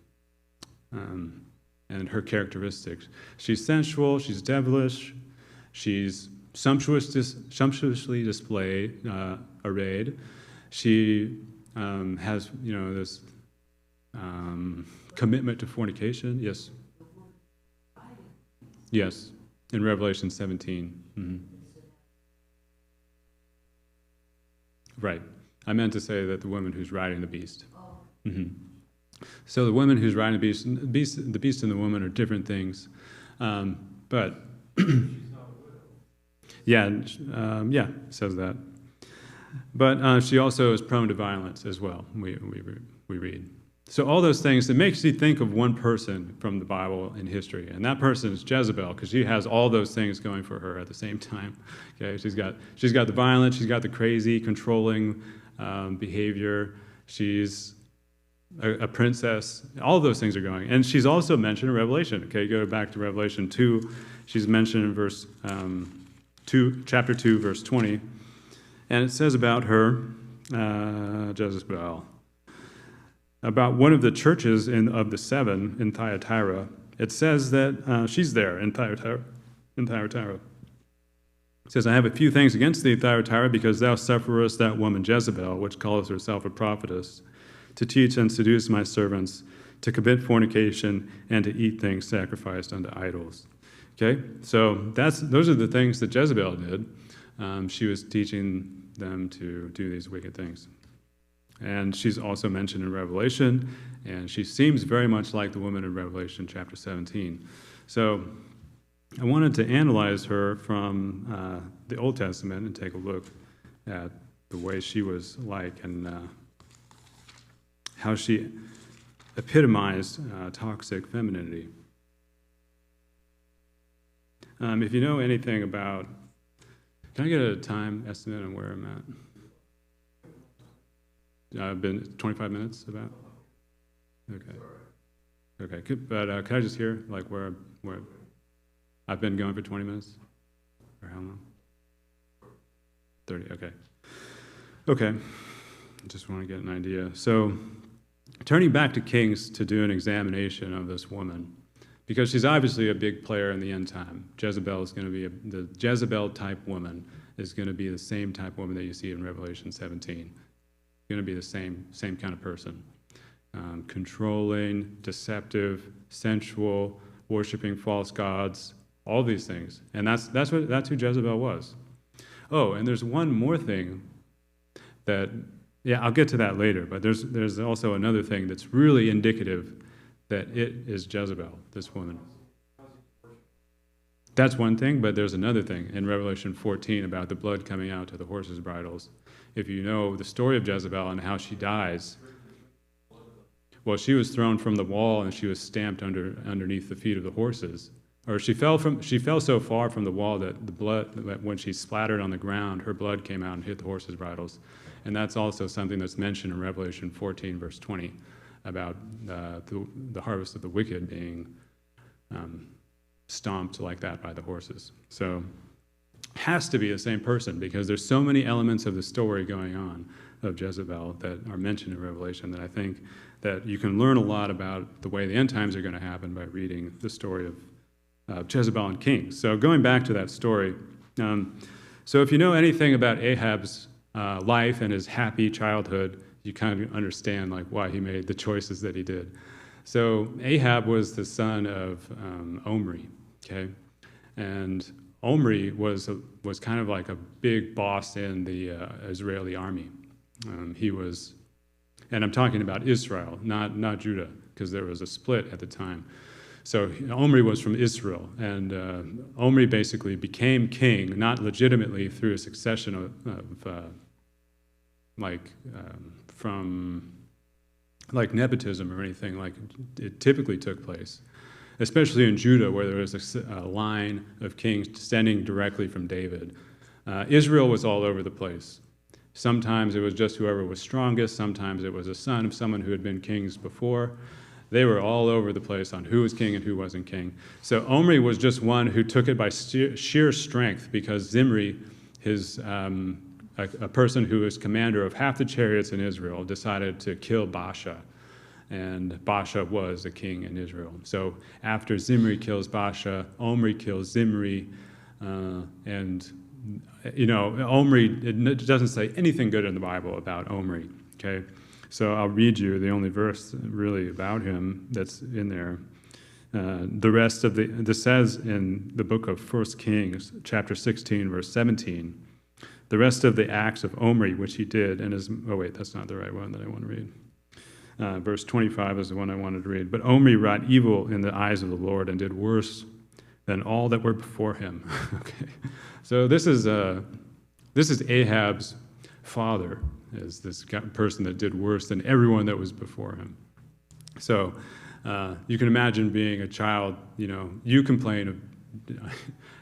and her characteristics, she's sensual. She's devilish. She's sumptuously displayed, arrayed. She has, you know, this commitment to fornication. Yes. Yes, in Revelation 17. Mm-hmm. Right. I meant to say that the woman who's riding the beast. Mm-hmm. So the woman who's riding the beast and the woman are different things. But yeah, it says that. But she also is prone to violence as well, we read. So all those things, it makes you think of one person from the Bible in history, and that person is Jezebel, because she has all those things going for her at the same time. Okay, she's got the violence, she's got the crazy, controlling behavior, she's a princess, all of those things are going. And she's also mentioned in Revelation. Okay, go back to Revelation 2, she's mentioned in verse chapter 2, verse 20, and it says about her, Jezebel, about one of the churches of the seven in Thyatira. It says that she's there in Thyatira. It says, I have a few things against thee, Thyatira, because thou sufferest that woman Jezebel, which calleth herself a prophetess, to teach and seduce my servants, to commit fornication, and to eat things sacrificed unto idols. Okay, so those are the things that Jezebel did. She was teaching them to do these wicked things. And she's also mentioned in Revelation, and she seems very much like the woman in Revelation chapter 17. So I wanted to analyze her from the Old Testament and take a look at the way she was like and how she epitomized toxic femininity. If you know anything about, can I get a time estimate on where I'm at? I've been 25 minutes about? Okay, but can I just hear like where I've been going for 20 minutes? Or how long? 30, okay. I just want to get an idea. So turning back to Kings to do an examination of this woman, because she's obviously a big player in the end time. Jezebel is going to be the Jezebel type woman is going to be the same type woman that you see in Revelation 17. Going to be the same kind of person. Controlling, deceptive, sensual, worshiping false gods, all these things. And that's who Jezebel was. Oh, and there's one more thing that, I'll get to that later, but there's also another thing that's really indicative that it is Jezebel, this woman. That's one thing, but there's another thing in Revelation 14 about the blood coming out to the horses' bridles. If you know the story of Jezebel and how she dies, well, she was thrown from the wall and she was stamped underneath the feet of the horses. Or she fell so far from the wall that the blood, when she splattered on the ground, her blood came out and hit the horses' bridles. And that's also something that's mentioned in Revelation 14, verse 20, about the harvest of the wicked being stomped like that by the horses. So has to be the same person, because there's so many elements of the story going on of Jezebel that are mentioned in Revelation that I think that you can learn a lot about the way the end times are going to happen by reading the story of Jezebel and Kings. So going back to that story, so if you know anything about Ahab's life and his happy childhood, you kind of understand like why he made the choices that he did. So Ahab was the son of Omri, okay? And Omri was kind of like a big boss in the Israeli army. He was, and I'm talking about Israel, not Judah, because there was a split at the time. So Omri was from Israel, and Omri basically became king, not legitimately through a succession from nepotism or anything like it typically took place, especially in Judah, where there was a line of kings descending directly from David. Israel was all over the place. Sometimes it was just whoever was strongest. Sometimes it was a son of someone who had been kings before. They were all over the place on who was king and who wasn't king. So Omri was just one who took it by sheer strength, because Zimri, a person who was commander of half the chariots in Israel, decided to kill Baasha. And Baasha was the king in Israel. So after Zimri kills Baasha, Omri kills Zimri, and Omri, it doesn't say anything good in the Bible about Omri, okay? So I'll read you the only verse really about him that's in there. The rest of this says in the book of 1 Kings, chapter 16, verse 17, the rest of the acts of Omri, which he did, and his, oh wait, that's not the right one that I want to read. Verse 25 is the one I wanted to read. But Omri wrought evil in the eyes of the Lord and did worse than all that were before him. Okay, so this is Ahab's father, is this person that did worse than everyone that was before him. So you can imagine being a child. You complain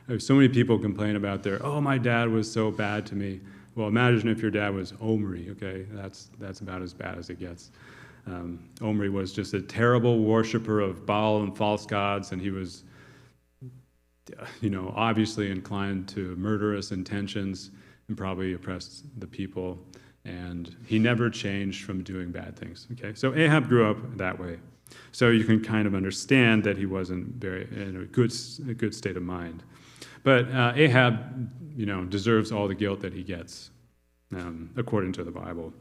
of so many people complain about my dad was so bad to me. Well, imagine if your dad was Omri. Okay, that's about as bad as it gets. Omri was just a terrible worshiper of Baal and false gods, and he was, obviously inclined to murderous intentions and probably oppressed the people. And he never changed from doing bad things. Okay, so Ahab grew up that way. So you can kind of understand that he wasn't very in a good state of mind. But Ahab, deserves all the guilt that he gets, according to the Bible.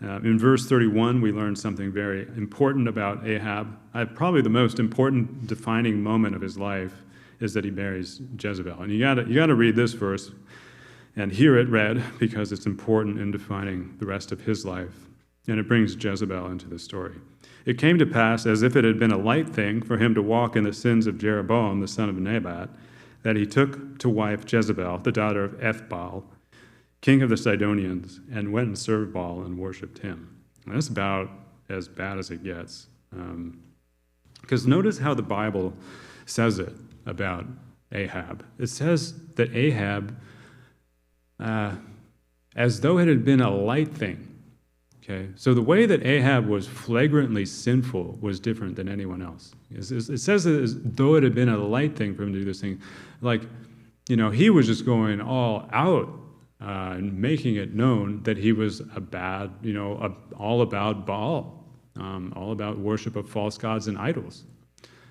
In verse 31, we learn something very important about Ahab. Probably the most important defining moment of his life is that he marries Jezebel. And you got to read this verse and hear it read, because it's important in defining the rest of his life. And it brings Jezebel into the story. It came to pass, as if it had been a light thing for him to walk in the sins of Jeroboam, the son of Nebat, that he took to wife Jezebel, the daughter of Ethbaal, king of the Sidonians, and went and served Baal and worshipped him. And that's about as bad as it gets. Because notice how the Bible says it about Ahab. It says that Ahab, as though it had been a light thing. Okay, so the way that Ahab was flagrantly sinful was different than anyone else. It says that as though it had been a light thing for him to do this thing. Like, he was just going all out and making it known that he was a bad, all about Baal, all about worship of false gods and idols.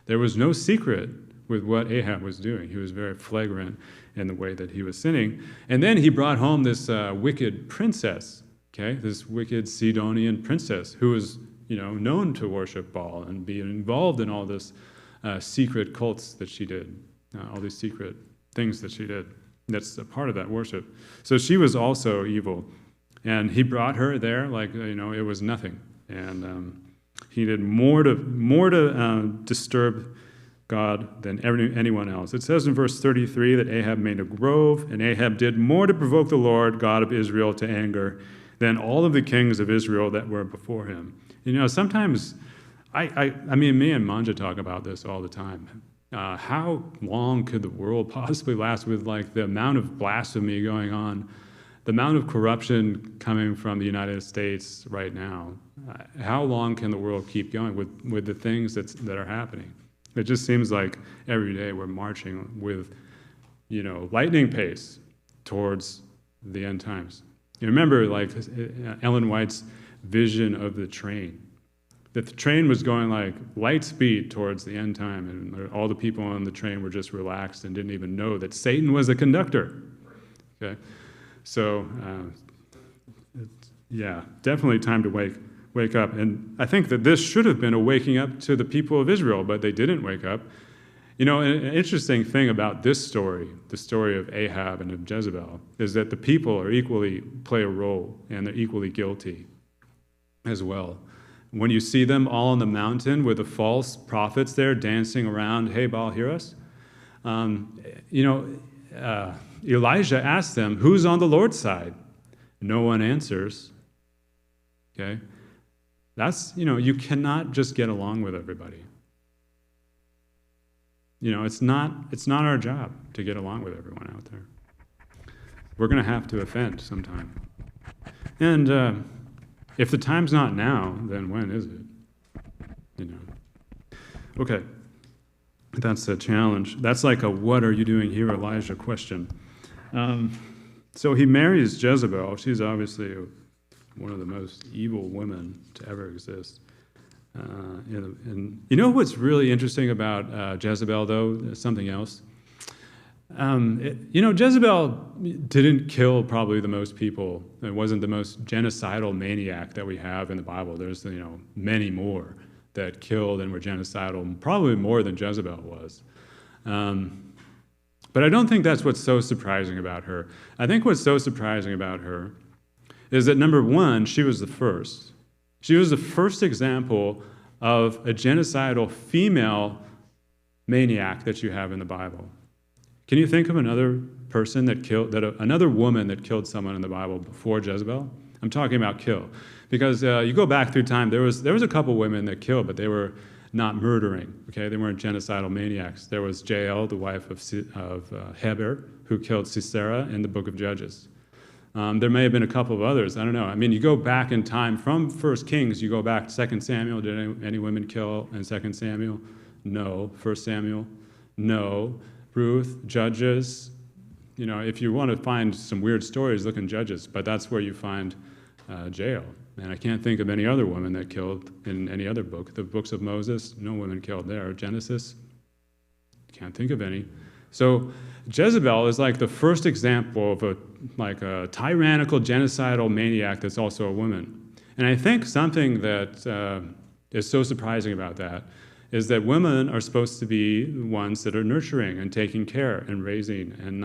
There was no secret with what Ahab was doing. He was very flagrant in the way that he was sinning. And then he brought home this wicked princess, this wicked Sidonian princess who was, known to worship Baal and be involved in all this secret cults that she did, all these secret things that she did. That's a part of that worship. So she was also evil. And he brought her there like, it was nothing. And he did more to disturb God than anyone else. It says in verse 33 that Ahab made a grove, and Ahab did more to provoke the Lord, God of Israel, to anger than all of the kings of Israel that were before him. Sometimes, I mean, me and Manja talk about this all the time. How long could the world possibly last with the amount of blasphemy going on, the amount of corruption coming from the United States right now? How long can the world keep going with the things that are happening? It just seems like every day we're marching with, lightning pace towards the end times. You remember, Ellen White's vision of the train, that the train was going light speed towards the end time, and all the people on the train were just relaxed and didn't even know that Satan was a conductor. Okay, so definitely time to wake up. And I think that this should have been a waking up to the people of Israel, but they didn't wake up. An interesting thing about this story, the story of Ahab and of Jezebel, is that the people are equally play a role, and they're equally guilty as well. When you see them all on the mountain with the false prophets there dancing around, hey, Baal, hear us? Elijah asked them, who's on the Lord's side? No one answers. Okay? That's, you cannot just get along with everybody. It's not our job to get along with everyone out there. We're going to have to offend sometime. And if the time's not now, then when is it? Okay, that's a challenge. That's like a "what are you doing here, Elijah" question. So he marries Jezebel. She's obviously one of the most evil women to ever exist. And what's really interesting about Jezebel, though? Something else. Jezebel didn't kill probably the most people. It wasn't the most genocidal maniac that we have in the Bible. There's, many more that killed and were genocidal, probably more than Jezebel was. But I don't think that's what's so surprising about her. I think what's so surprising about her is that, number one, she was the first. She was the first example of a genocidal female maniac that you have in the Bible. Can you think of another person another woman that killed someone in the Bible before Jezebel? I'm talking about kill. Because you go back through time, there was a couple women that killed, but they were not murdering, okay? They weren't genocidal maniacs. There was Jael, the wife of Heber, who killed Sisera in the book of Judges. There may have been a couple of others, I don't know. I mean, you go back in time from 1 Kings, you go back to 2 Samuel, did any women kill in 2 Samuel? No. 1 Samuel? No. Ruth, Judges, if you want to find some weird stories, look in Judges, but that's where you find Jael. And I can't think of any other woman that killed in any other book. The books of Moses, no women killed there. Genesis, can't think of any. So Jezebel is like the first example of a tyrannical, genocidal maniac that's also a woman. And I think something that is so surprising about that is that women are supposed to be ones that are nurturing and taking care and raising, and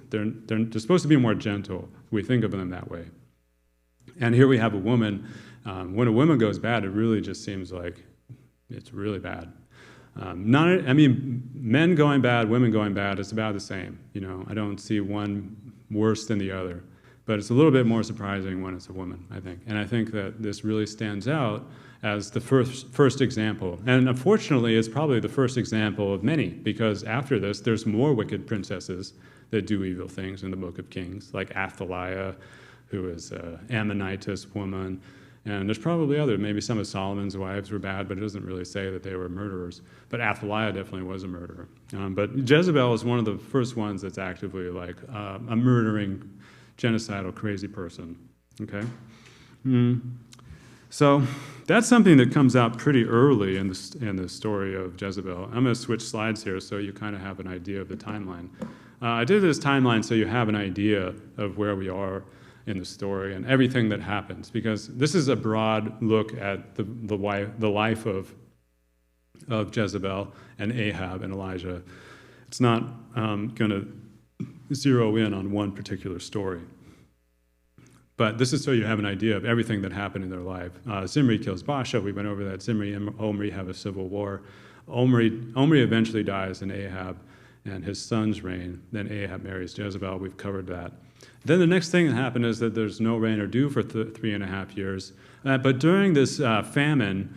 they're supposed to be more gentle. We think of them that way. And here we have a woman. When a woman goes bad, it really just seems like it's really bad. Men going bad, women going bad, it's about the same. I don't see one worse than the other. But it's a little bit more surprising when it's a woman, I think. And I think that this really stands out as the first example. And unfortunately, it's probably the first example of many, because after this, there's more wicked princesses that do evil things in the book of Kings, like Athaliah, who is an Ammonitess woman. And there's probably others. Maybe some of Solomon's wives were bad, but it doesn't really say that they were murderers. But Athaliah definitely was a murderer. But Jezebel is one of the first ones that's actively like a murdering, genocidal, crazy person. Okay? So that's something that comes out pretty early in the story of Jezebel. I'm going to switch slides here so you kind of have an idea of the timeline. I did this timeline so you have an idea of where we are in the story and everything that happens, because this is a broad look at the life of Jezebel and Ahab and Elijah. It's not going to zero in on one particular story. But this is so you have an idea of everything that happened in their life. Zimri kills Baasha. We went over that. Zimri and Omri have a civil war. Omri eventually dies in Ahab and his sons reign. Then Ahab marries Jezebel. We've covered that. Then the next thing that happened is that there's no rain or dew for 3.5 years. But during this famine,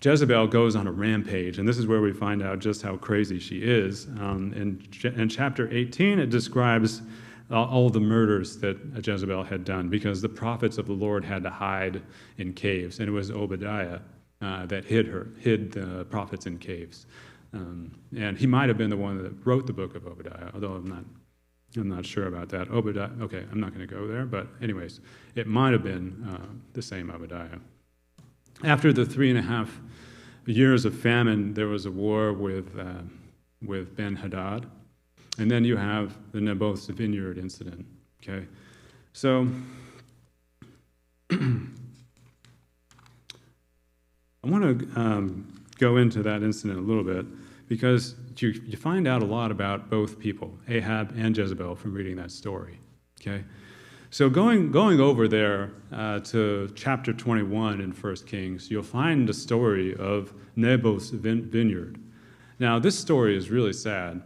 Jezebel goes on a rampage, and this is where we find out just how crazy she is. In chapter 18, it describes all the murders that Jezebel had done, because the prophets of the Lord had to hide in caves, and it was Obadiah that hid the prophets in caves. And he might have been the one that wrote the book of Obadiah, although I'm not sure about that. Obadiah, okay, I'm not going to go there, but anyways, it might have been the same Obadiah. After the 3.5 years of famine, there was a war with Ben-Hadad, and then you have the Naboth's vineyard incident, okay? So, I want to go into that incident a little bit, because you find out a lot about both people, Ahab and Jezebel, from reading that story, okay? So going over there to chapter 21 in 1 Kings, you'll find the story of Naboth's vineyard. Now, this story is really sad.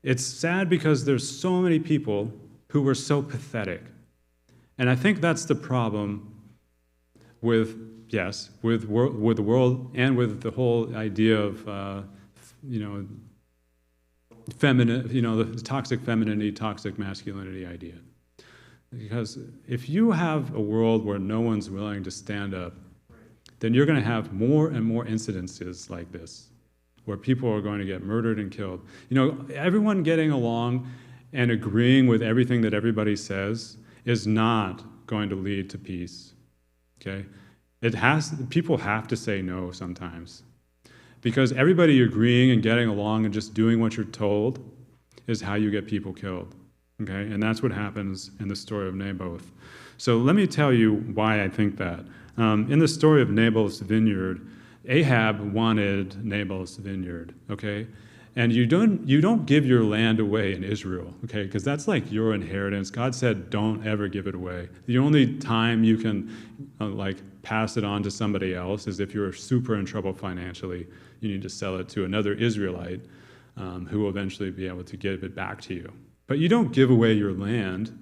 It's sad because there's so many people who were so pathetic. And I think that's the problem with the world and with the whole idea of, the toxic femininity, toxic masculinity idea. Because if you have a world where no one's willing to stand up, then you're going to have more and more incidences like this, where people are going to get murdered and killed. Everyone getting along and agreeing with everything that everybody says is not going to lead to peace, okay? People have to say no sometimes. Because everybody agreeing and getting along and just doing what you're told is how you get people killed, okay? And that's what happens in the story of Naboth. So let me tell you why I think that. In the story of Naboth's vineyard, Ahab wanted Naboth's vineyard, okay? And you don't give your land away in Israel, okay? Because that's like your inheritance. God said, don't ever give it away. The only time you can pass it on to somebody else is if you're super in trouble financially. You need to sell it to another Israelite who will eventually be able to give it back to you. But you don't give away your land.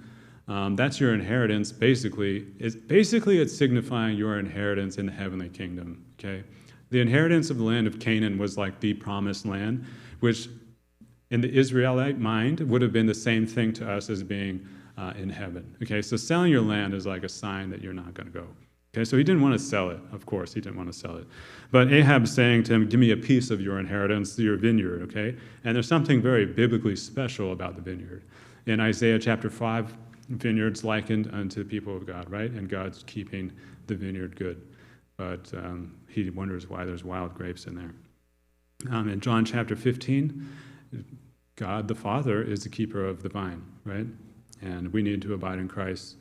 That's your inheritance. Basically, it's signifying your inheritance in the heavenly kingdom, okay? The inheritance of the land of Canaan was like the promised land, which in the Israelite mind would have been the same thing to us as being in heaven. Okay, so selling your land is like a sign that you're not going to go. Okay, so he didn't want to sell it. Of course, he didn't want to sell it. But Ahab's saying to him, give me a piece of your inheritance, your vineyard, okay? And there's something very biblically special about the vineyard. In Isaiah chapter 5, vineyards likened unto the people of God, right? And God's keeping the vineyard good. But he wonders why there's wild grapes in there. In John chapter 15, God the Father is the keeper of the vine, right? And we need to abide in Christ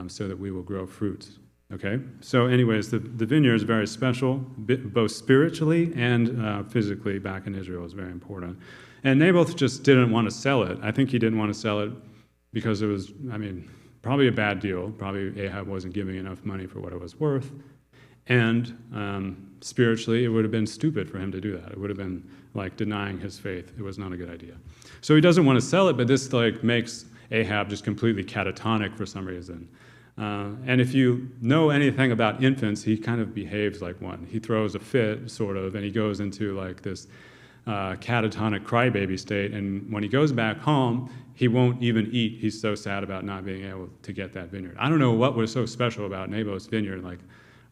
so that we will grow fruits, okay? So anyways, the vineyard is very special, both spiritually and physically back in Israel is very important. And Naboth just didn't want to sell it. I think he didn't want to sell it because it was, probably a bad deal. Probably Ahab wasn't giving enough money for what it was worth. And spiritually, it would have been stupid for him to do that. It would have been like denying his faith. It was not a good idea. So he doesn't want to sell it, but this makes Ahab just completely catatonic for some reason. And if you know anything about infants, he kind of behaves like one. He throws a fit, sort of, and he goes into this catatonic crybaby state. And when he goes back home, he won't even eat. He's so sad about not being able to get that vineyard. I don't know what was so special about Naboth's vineyard.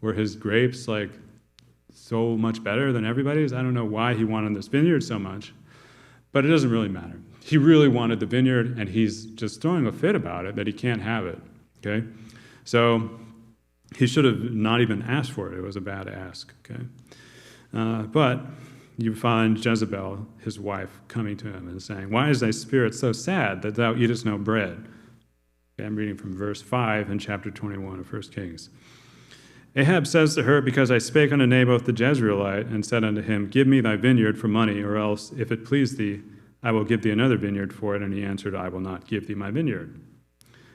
Were his grapes so much better than everybody's? I don't know why he wanted this vineyard so much, but it doesn't really matter. He really wanted the vineyard, and he's just throwing a fit about it that he can't have it, okay? So he should have not even asked for it. It was a bad ask, okay? But you find Jezebel, his wife, coming to him and saying, why is thy spirit so sad that thou eatest no bread? Okay, I'm reading from verse 5 in chapter 21 of 1 Kings. Ahab says to her, because I spake unto Naboth the Jezreelite, and said unto him, give me thy vineyard for money, or else, if it please thee, I will give thee another vineyard for it. And he answered, I will not give thee my vineyard.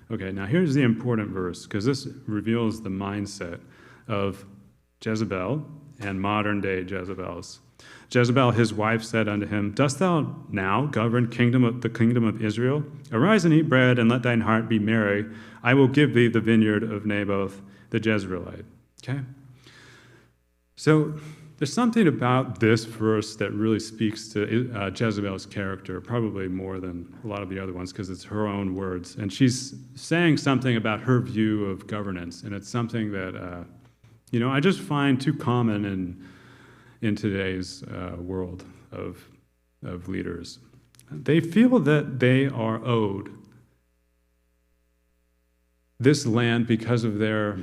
Okay, now here's the important verse, because this reveals the mindset of Jezebel and modern-day Jezebels. Jezebel, his wife, said unto him, dost thou now govern the kingdom of Israel? Arise and eat bread, and let thine heart be merry. I will give thee the vineyard of Naboth the Jezreelite. Okay? So there's something about this verse that really speaks to Jezebel's character, probably more than a lot of the other ones, because it's her own words. And she's saying something about her view of governance, and it's something that, I just find too common in today's world of leaders. They feel that they are owed this land because of their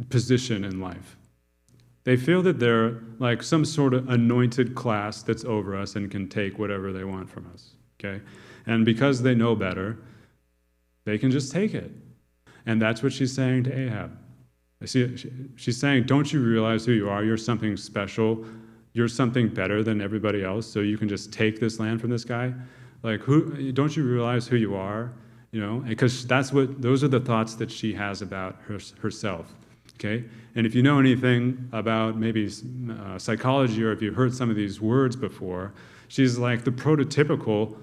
position in life. They feel that they're like some sort of anointed class that's over us and can take whatever they want from us, okay? And because they know better, they can just take it. And that's what she's saying to Ahab. She's saying, don't you realize who you are? You're something special. You're something better than everybody else, so you can just take this land from this guy? Don't you realize who you are? Because those are the thoughts that she has about herself. Okay? And if you know anything about maybe psychology, or if you've heard some of these words before, she's like the prototypical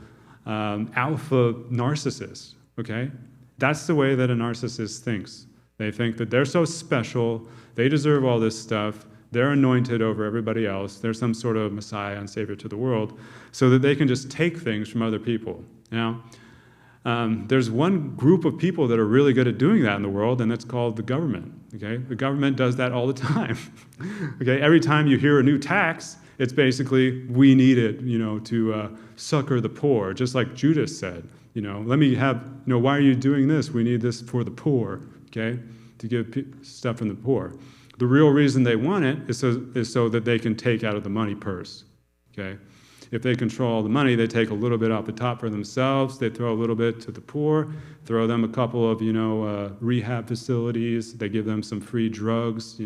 alpha narcissist, okay? That's the way that a narcissist thinks. They think that they're so special, they deserve all this stuff, they're anointed over everybody else, they're some sort of Messiah and Savior to the world, so that they can just take things from other people. Now, there's one group of people that are really good at doing that in the world, and that's called the government. Okay, the government does that all the time. Okay, every time you hear a new tax, it's basically we need it, to succor the poor, just like Judas said. Let me have. Why are you doing this? We need this for the poor. Okay, to give stuff from the poor. The real reason they want it is so that they can take out of the money purse. Okay. If they control all the money, they take a little bit off the top for themselves. They throw a little bit to the poor, throw them a couple of, rehab facilities. They give them some free drugs,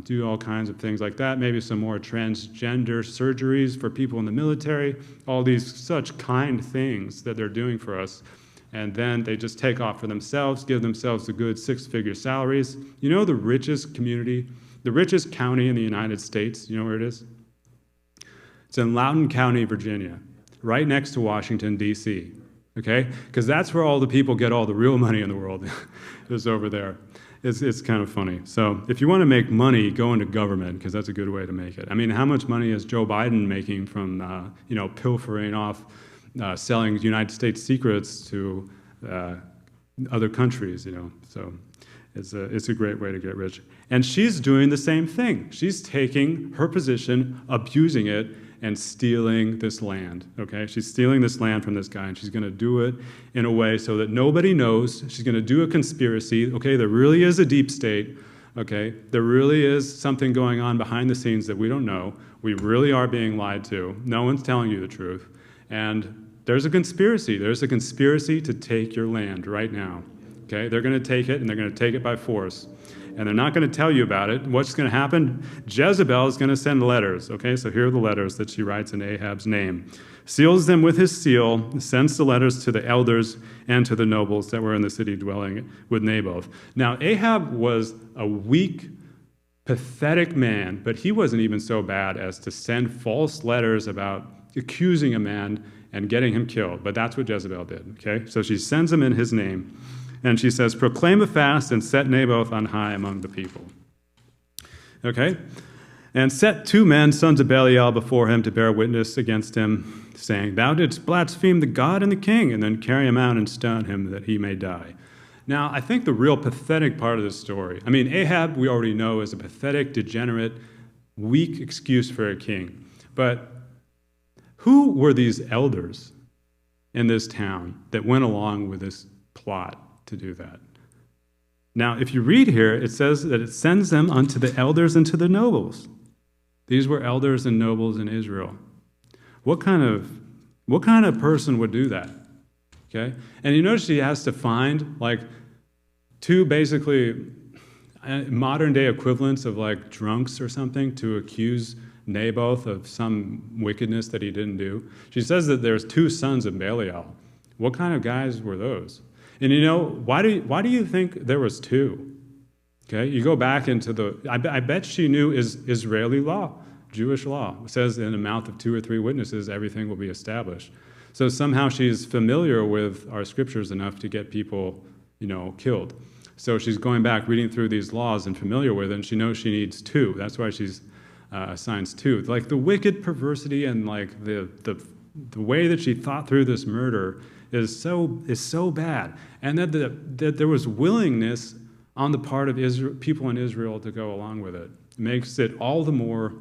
do all kinds of things like that, maybe some more transgender surgeries for people in the military, all these such kind things that they're doing for us. And then they just take off for themselves, give themselves the good six-figure salaries. You know the richest community, the richest county in the United States, you know where it is? It's in Loudoun County, Virginia, right next to Washington, D.C., okay? Because that's where all the people get all the real money in the world, is over there. It's kind of funny. So if you want to make money, go into government, because that's a good way to make it. I mean, how much money is Joe Biden making from, pilfering off, selling United States secrets to other countries, So it's a great way to get rich. And she's doing the same thing. She's taking her position, abusing it, and stealing this land, okay? She's stealing this land from this guy, and she's going to do it in a way so that nobody knows. She's going to do a conspiracy, okay? There really is a deep state, okay? There really is something going on behind the scenes that we don't know. We really are being lied to. No one's telling you the truth. And there's a conspiracy. There's a conspiracy to take your land right now, okay? They're going to take it, and they're going to take it by force. And they're not going to tell you about it. What's going to happen? Jezebel is going to send letters. Okay, so here are the letters that she writes in Ahab's name. Seals them with his seal, sends the letters to the elders and to the nobles that were in the city dwelling with Naboth. Now, Ahab was a weak, pathetic man, but he wasn't even so bad as to send false letters about accusing a man and getting him killed. But that's what Jezebel did, okay? So she sends him in his name. And she says, proclaim a fast and set Naboth on high among the people. Okay? And set 2 men, sons of Belial, before him to bear witness against him, saying, thou didst blaspheme the God and the king, and then carry him out and stone him that he may die. Now, I think the real pathetic part of this story, Ahab, we already know, is a pathetic, degenerate, weak excuse for a king. But who were these elders in this town that went along with this plot to do that? Now, if you read here, it says that it sends them unto the elders and to the nobles. These were elders and nobles in Israel. What kind of person would do that? Okay? And you notice he has to find like 2 basically modern day equivalents of like drunks or something to accuse Naboth of some wickedness that he didn't do. She says that there's 2 sons of Belial. What kind of guys were those? And why do you think there was 2? Okay, you go back into I bet she knew Israeli law, Jewish law. It says in the mouth of 2 or 3 witnesses, everything will be established. So somehow she's familiar with our scriptures enough to get people, killed. So she's going back, reading through these laws and familiar with it, and she knows she needs 2. That's why she's assigns 2. Like the wicked perversity and like the way that she thought through this murder is so bad, and that there was willingness on the part of people in Israel to go along with it. It makes it all the more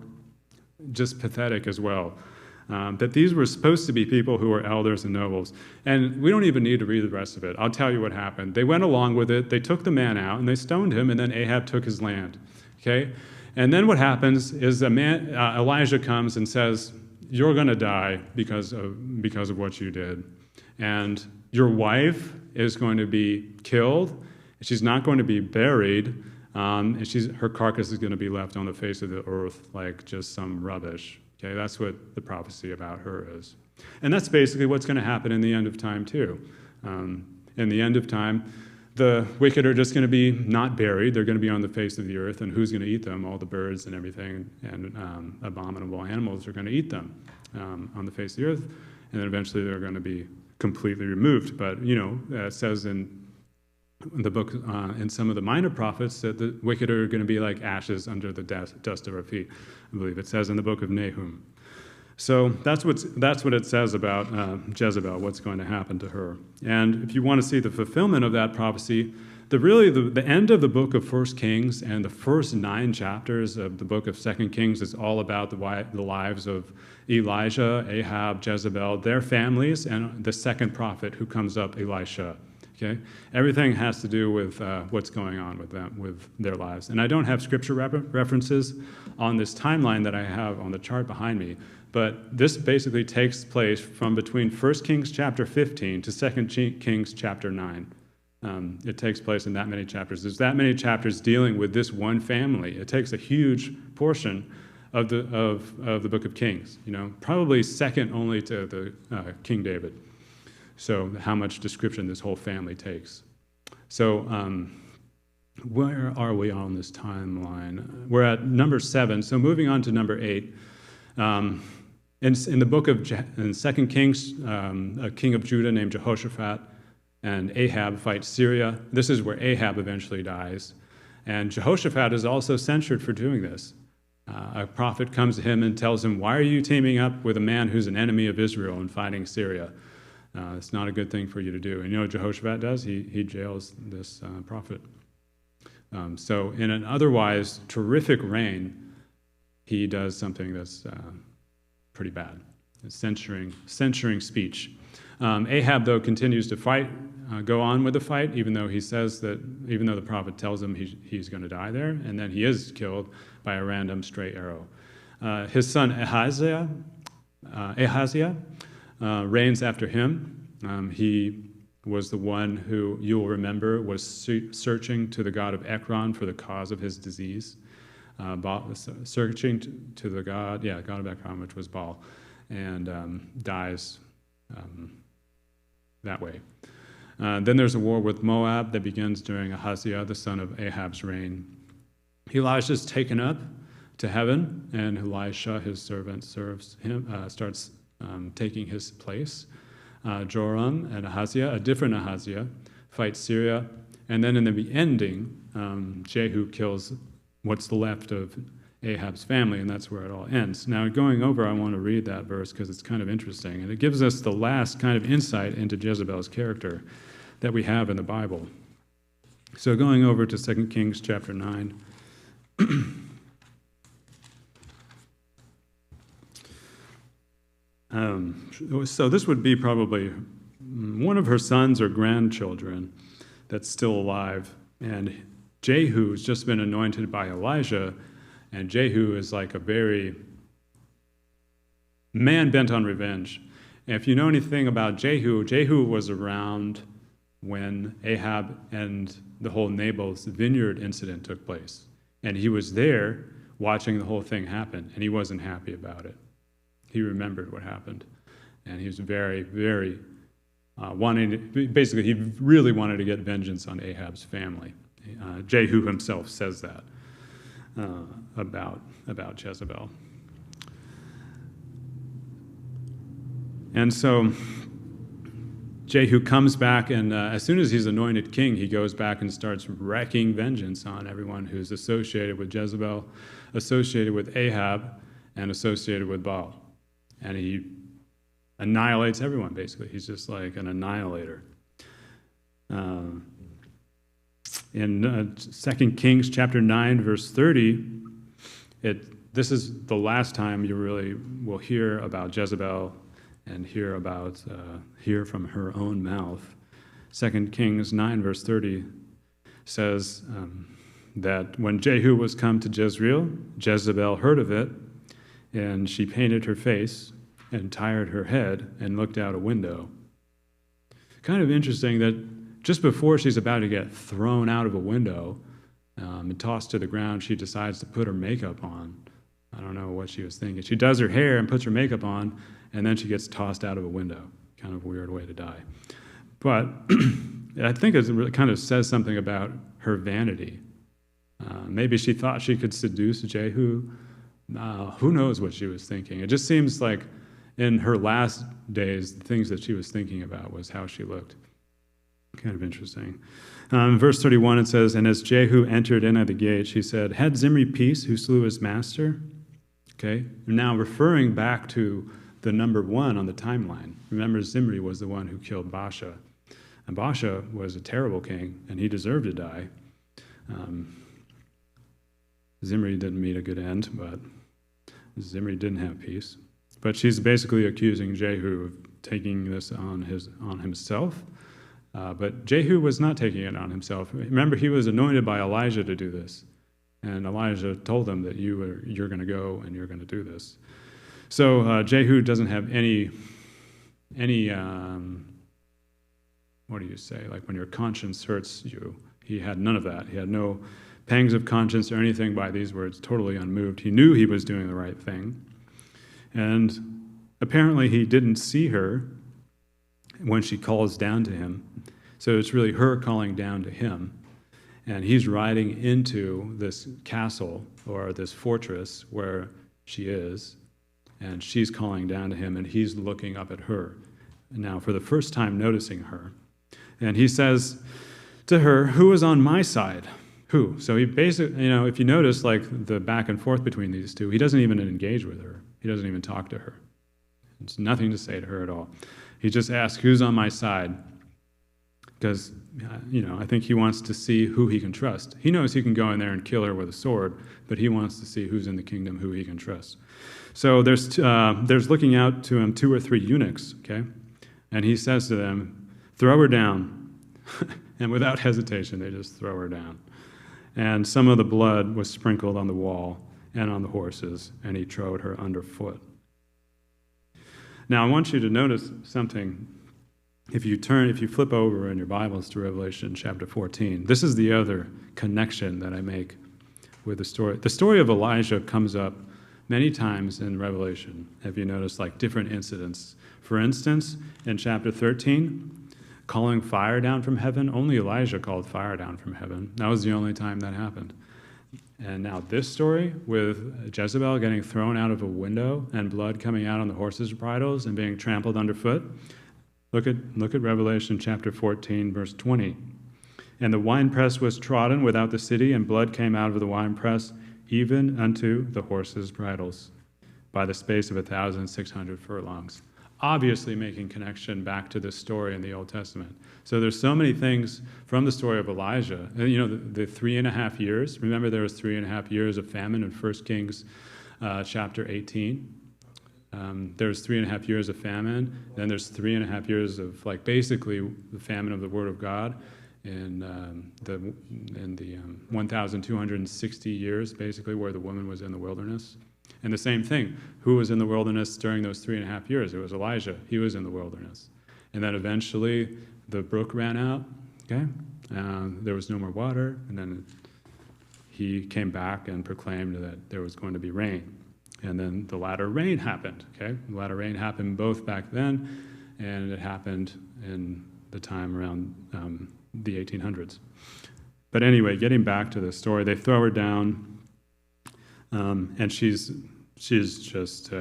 just pathetic as well. That these were supposed to be people who were elders and nobles. And we don't even need to read the rest of it. I'll tell you what happened. They went along with it, they took the man out, and they stoned him, and then Ahab took his land. Okay? And then what happens is Elijah comes and says, you're going to die because of what you did. And your wife is going to be killed. She's not going to be buried. And her carcass is going to be left on the face of the earth like just some rubbish. Okay, that's what the prophecy about her is. And that's basically what's going to happen in the end of time, too. In the end of time, the wicked are just going to be not buried. They're going to be on the face of the earth. And who's going to eat them? All the birds and everything and abominable animals are going to eat them on the face of the earth. And then eventually they're going to be completely removed. But, it says in the book, in some of the minor prophets, that the wicked are going to be like ashes under the dust of our feet. I believe it says in the book of Nahum. So that's what it says about Jezebel, what's going to happen to her. And if you want to see the fulfillment of that prophecy, the end of the book of 1 Kings and the first 9 chapters of the book of 2 Kings is all about the lives of Elijah, Ahab, Jezebel, their families, and the second prophet who comes up, Elisha. Okay? Everything has to do with what's going on with them, with their lives. And I don't have scripture references on this timeline that I have on the chart behind me, but this basically takes place from between 1 Kings chapter 15 to 2 Kings chapter 9. it takes place in that many chapters. There's that many chapters dealing with this one family. It takes a huge portion of the book of Kings, probably second only to the King David. So how much description this whole family takes. So where are we on this timeline? We're at number 7. So moving on to number 8. In the book of in 2 Kings, a king of Judah named Jehoshaphat and Ahab fight Syria. This is where Ahab eventually dies. And Jehoshaphat is also censured for doing this. A prophet comes to him and tells him, "Why are you teaming up with a man who's an enemy of Israel and fighting Syria? It's not a good thing for you to do." And you know what Jehoshaphat does? He jails this prophet. So in an otherwise terrific reign, he does something that's pretty bad. It's censoring speech. Ahab, though, continues to fight, go on with the fight, even though the prophet tells him he's going to die there, and then he is killed by a random stray arrow. His son Ahaziah reigns after him. He was the one who, you'll remember, was searching to the god of Ekron for the cause of his disease. Searching to the god of Ekron, which was Baal, and dies that way. Then there's a war with Moab that begins during Ahaziah, the son of Ahab's reign. Elijah's taken up to heaven, and Elisha, his servant, serves him, starts taking his place. Joram and Ahaziah, a different Ahaziah, fight Syria, and then in the ending, Jehu kills what's left of Ahab's family, and that's where it all ends. Now, going over, I want to read that verse because it's kind of interesting, and it gives us the last kind of insight into Jezebel's character that we have in the Bible. So going over to 2 Kings chapter 9. So this would be probably one of her sons or grandchildren that's still alive, and Jehu's just been anointed by Elijah, and Jehu is like a very man bent on revenge. And if you know anything about Jehu was around when Ahab and the whole Nabal's vineyard incident took place. And he was there watching the whole thing happen, and he wasn't happy about it. He remembered what happened, and he was very, very basically he really wanted to get vengeance on Ahab's family. Jehu himself says that about Jezebel. And so Jehu comes back, and as soon as he's anointed king, he goes back and starts wreaking vengeance on everyone who's associated with Jezebel, associated with Ahab, and associated with Baal. And he annihilates everyone, basically. He's just like an annihilator. In 2 Kings chapter 9, verse 30, this is the last time you really will hear about Jezebel and hear from her own mouth. 2 Kings 9, verse 30 says that when Jehu was come to Jezreel, Jezebel heard of it, and she painted her face and tired her head and looked out a window. Kind of interesting that just before she's about to get thrown out of a window and tossed to the ground, she decides to put her makeup on. I don't know what she was thinking. She does her hair and puts her makeup on, and then she gets tossed out of a window. Kind of a weird way to die. But I think it really kind of says something about her vanity. Maybe she thought she could seduce Jehu. Who knows what she was thinking? It just seems like in her last days, the things that she was thinking about was how she looked. Kind of interesting. Verse 31, it says, "And as Jehu entered in at the gate, she said, 'Had Zimri peace who slew his master?'" Okay, now referring back to the number 1 on the timeline. Remember, Zimri was the one who killed Baasha. And Baasha was a terrible king, and he deserved to die. Zimri didn't meet a good end, but Zimri didn't have peace. But she's basically accusing Jehu of taking this on himself. But Jehu was not taking it on himself. Remember, he was anointed by Elijah to do this. And Elijah told him that you're going to go and you're going to do this. So Jehu doesn't have any what do you say? Like when your conscience hurts you. He had none of that. He had no pangs of conscience or anything by these words, totally unmoved. He knew he was doing the right thing. And apparently he didn't see her when she calls down to him. So it's really her calling down to him. And he's riding into this castle or this fortress where she is, and she's calling down to him, and he's looking up at her. Now, for the first time, noticing her. And he says to her, "Who is on my side?" Who? So he basically, if you notice, like the back and forth between these two, he doesn't even engage with her. He doesn't even talk to her. There's nothing to say to her at all. He just asks, "Who's on my side?" Because, I think he wants to see who he can trust. He knows he can go in there and kill her with a sword, but he wants to see who's in the kingdom, who he can trust. So there's looking out to him 2 or 3 eunuchs, okay? And he says to them, "Throw her down." And without hesitation, they just throw her down. And some of the blood was sprinkled on the wall and on the horses, and he trode her underfoot. Now, I want you to notice something. If you flip over in your Bibles to Revelation chapter 14, this is the other connection that I make with the story. The story of Elijah comes up many times in Revelation. Have you noticed, like, different incidents? For instance, in chapter 13, calling fire down from heaven, only Elijah called fire down from heaven. That was the only time that happened. And now this story with Jezebel getting thrown out of a window and blood coming out on the horses' bridles and being trampled underfoot. Look at Revelation chapter 14, verse 20. "And the winepress was trodden without the city, and blood came out of the winepress, even unto the horses' bridles, by the space of 1,600 furlongs." Obviously making connection back to this story in the Old Testament. So there's so many things from the story of Elijah. The 3.5 years. Remember, there was 3.5 years of famine in 1 Kings chapter 18. There's 3.5 years of famine. Then there's 3.5 years of, like, basically the famine of the Word of God in the 1,260 years, basically, where the woman was in the wilderness. And the same thing, who was in the wilderness during those 3.5 years? It was Elijah. He was in the wilderness. And then eventually the brook ran out, okay? There was no more water, and then he came back and proclaimed that there was going to be rain. And then the latter rain happened, okay? The latter rain happened both back then, and it happened in the time around the 1800s. But anyway, getting back to the story, they throw her down, and she's just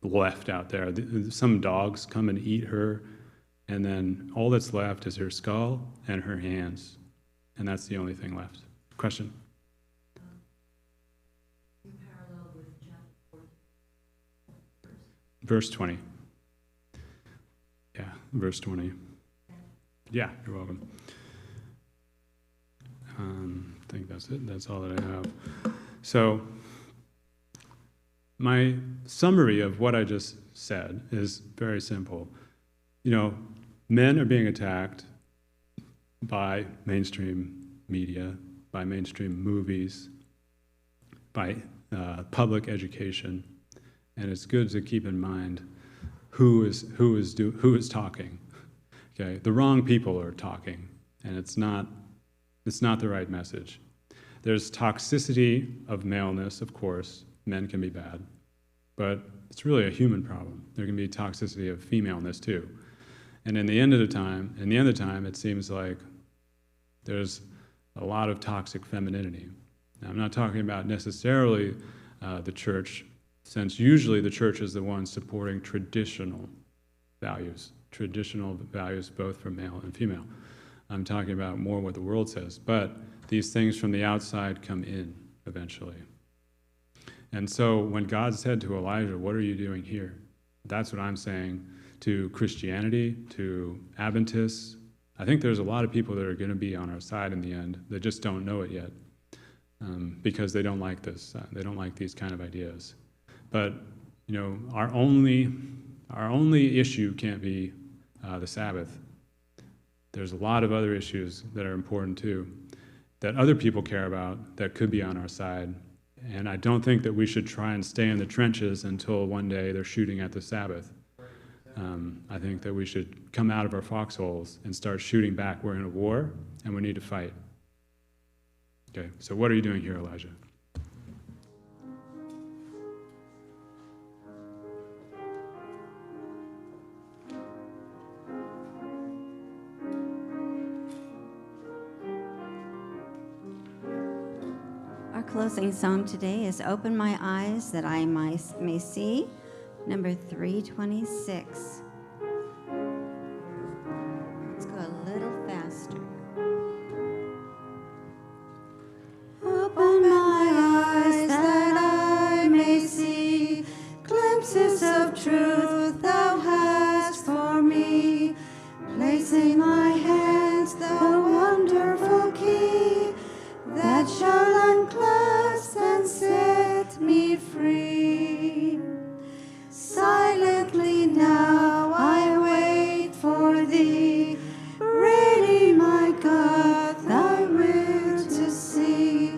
left out there. Some dogs come and eat her, and then all that's left is her skull and her hands, and that's the only thing left. Question? Verse 20. Yeah, verse 20. Yeah, you're welcome. I think that's it. That's all that I have. So, my summary of what I just said is very simple. Men are being attacked by mainstream media, by mainstream movies, by public education. And it's good to keep in mind who is talking. Okay, the wrong people are talking, and it's not the right message. There's toxicity of maleness, of course. Men can be bad, but it's really a human problem. There can be toxicity of femaleness too. And in the end of the time, it seems like there's a lot of toxic femininity. Now, I'm not talking about necessarily the church, since usually the church is the one supporting traditional values both for male and female. I'm talking about more what the world says, but these things from the outside come in eventually. And so when God said to Elijah, "What are you doing here?" That's what I'm saying to Christianity, to Adventists. I think there's a lot of people that are going to be on our side in the end that just don't know it yet because they don't like this. They don't like these kind of ideas. But, our only issue can't be the Sabbath. There's a lot of other issues that are important too, that other people care about, that could be on our side. And I don't think that we should try and stay in the trenches until one day they're shooting at the Sabbath. I think that we should come out of our foxholes and start shooting back. We're in a war, and we need to fight. Okay, so what are you doing here, Elijah? Our closing song today is Open My Eyes That I May See, number 326. Let's go a little faster. Open my eyes that I may see glimpses of truth thou hast for me. Place in my hands the wonderful key that shall unclasp and set me free. Silently now I wait for thee, ready, my God, thy will to see.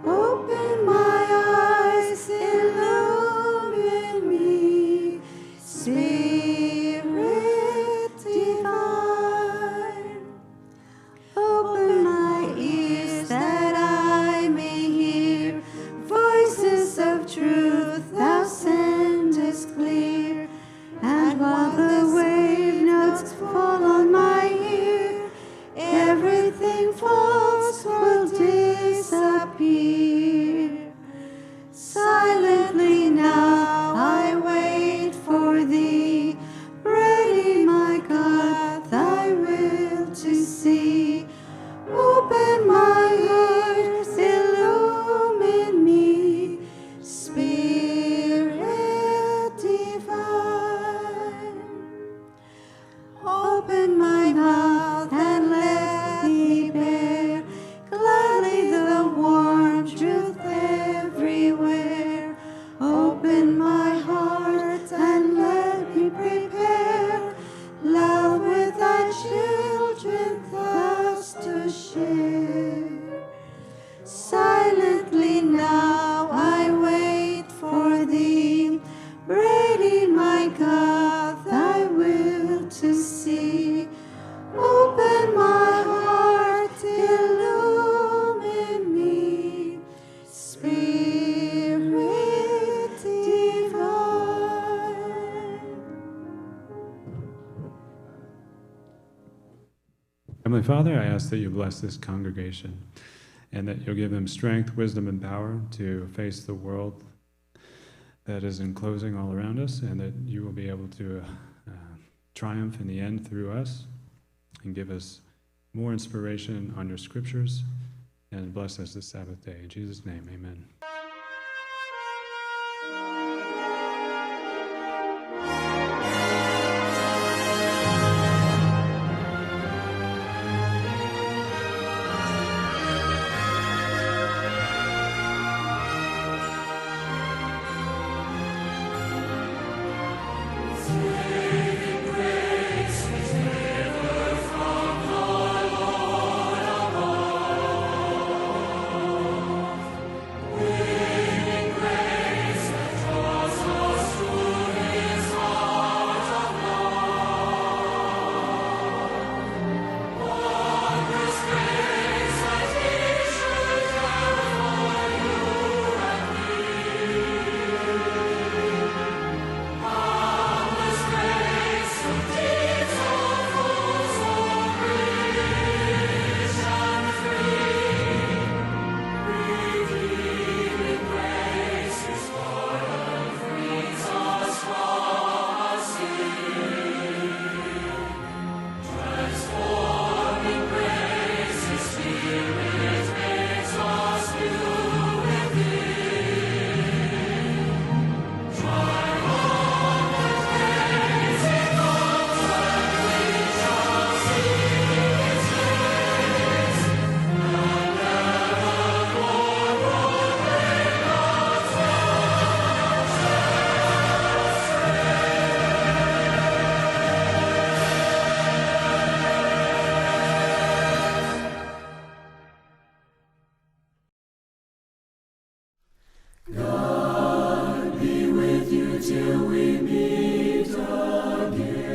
Open my eyes, illumine me, Spirit divine. Open my ears that I may hear voices of truth thou sendest clear. And while the wave notes fall on my ear, everything false will disappear. Silently now I wait for thee, ready, my God, thy will to see. Open my ears, illumine me, Spirit divine. Open my mouth and let me bear gladly the warm truth everywhere. Open my heart and let me prepare love with thy children thus to share. Silently now I wait for thee, ready, my God, thy will to see. Open my heart, illumine me, Spirit divine. Heavenly Father, I ask that you bless this congregation and that you'll give them strength, wisdom, and power to face the world that is enclosing all around us, and that you will be able to triumph in the end through us and give us more inspiration on your scriptures, and bless us this Sabbath day. In Jesus' name, amen. God be with you till we meet again.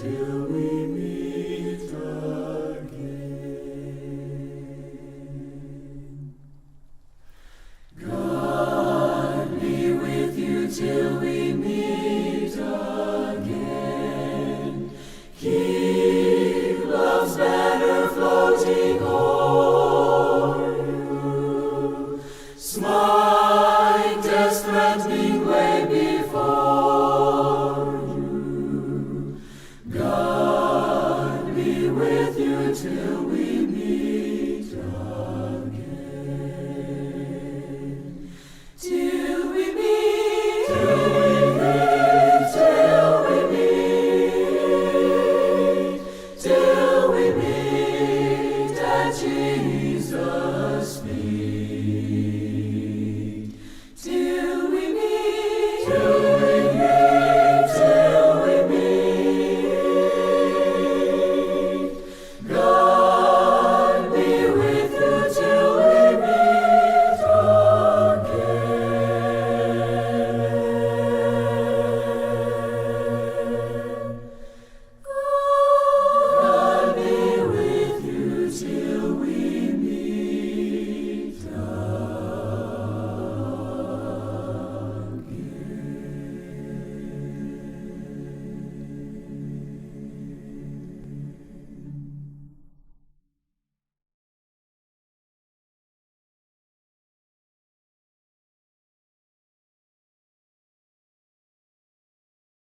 to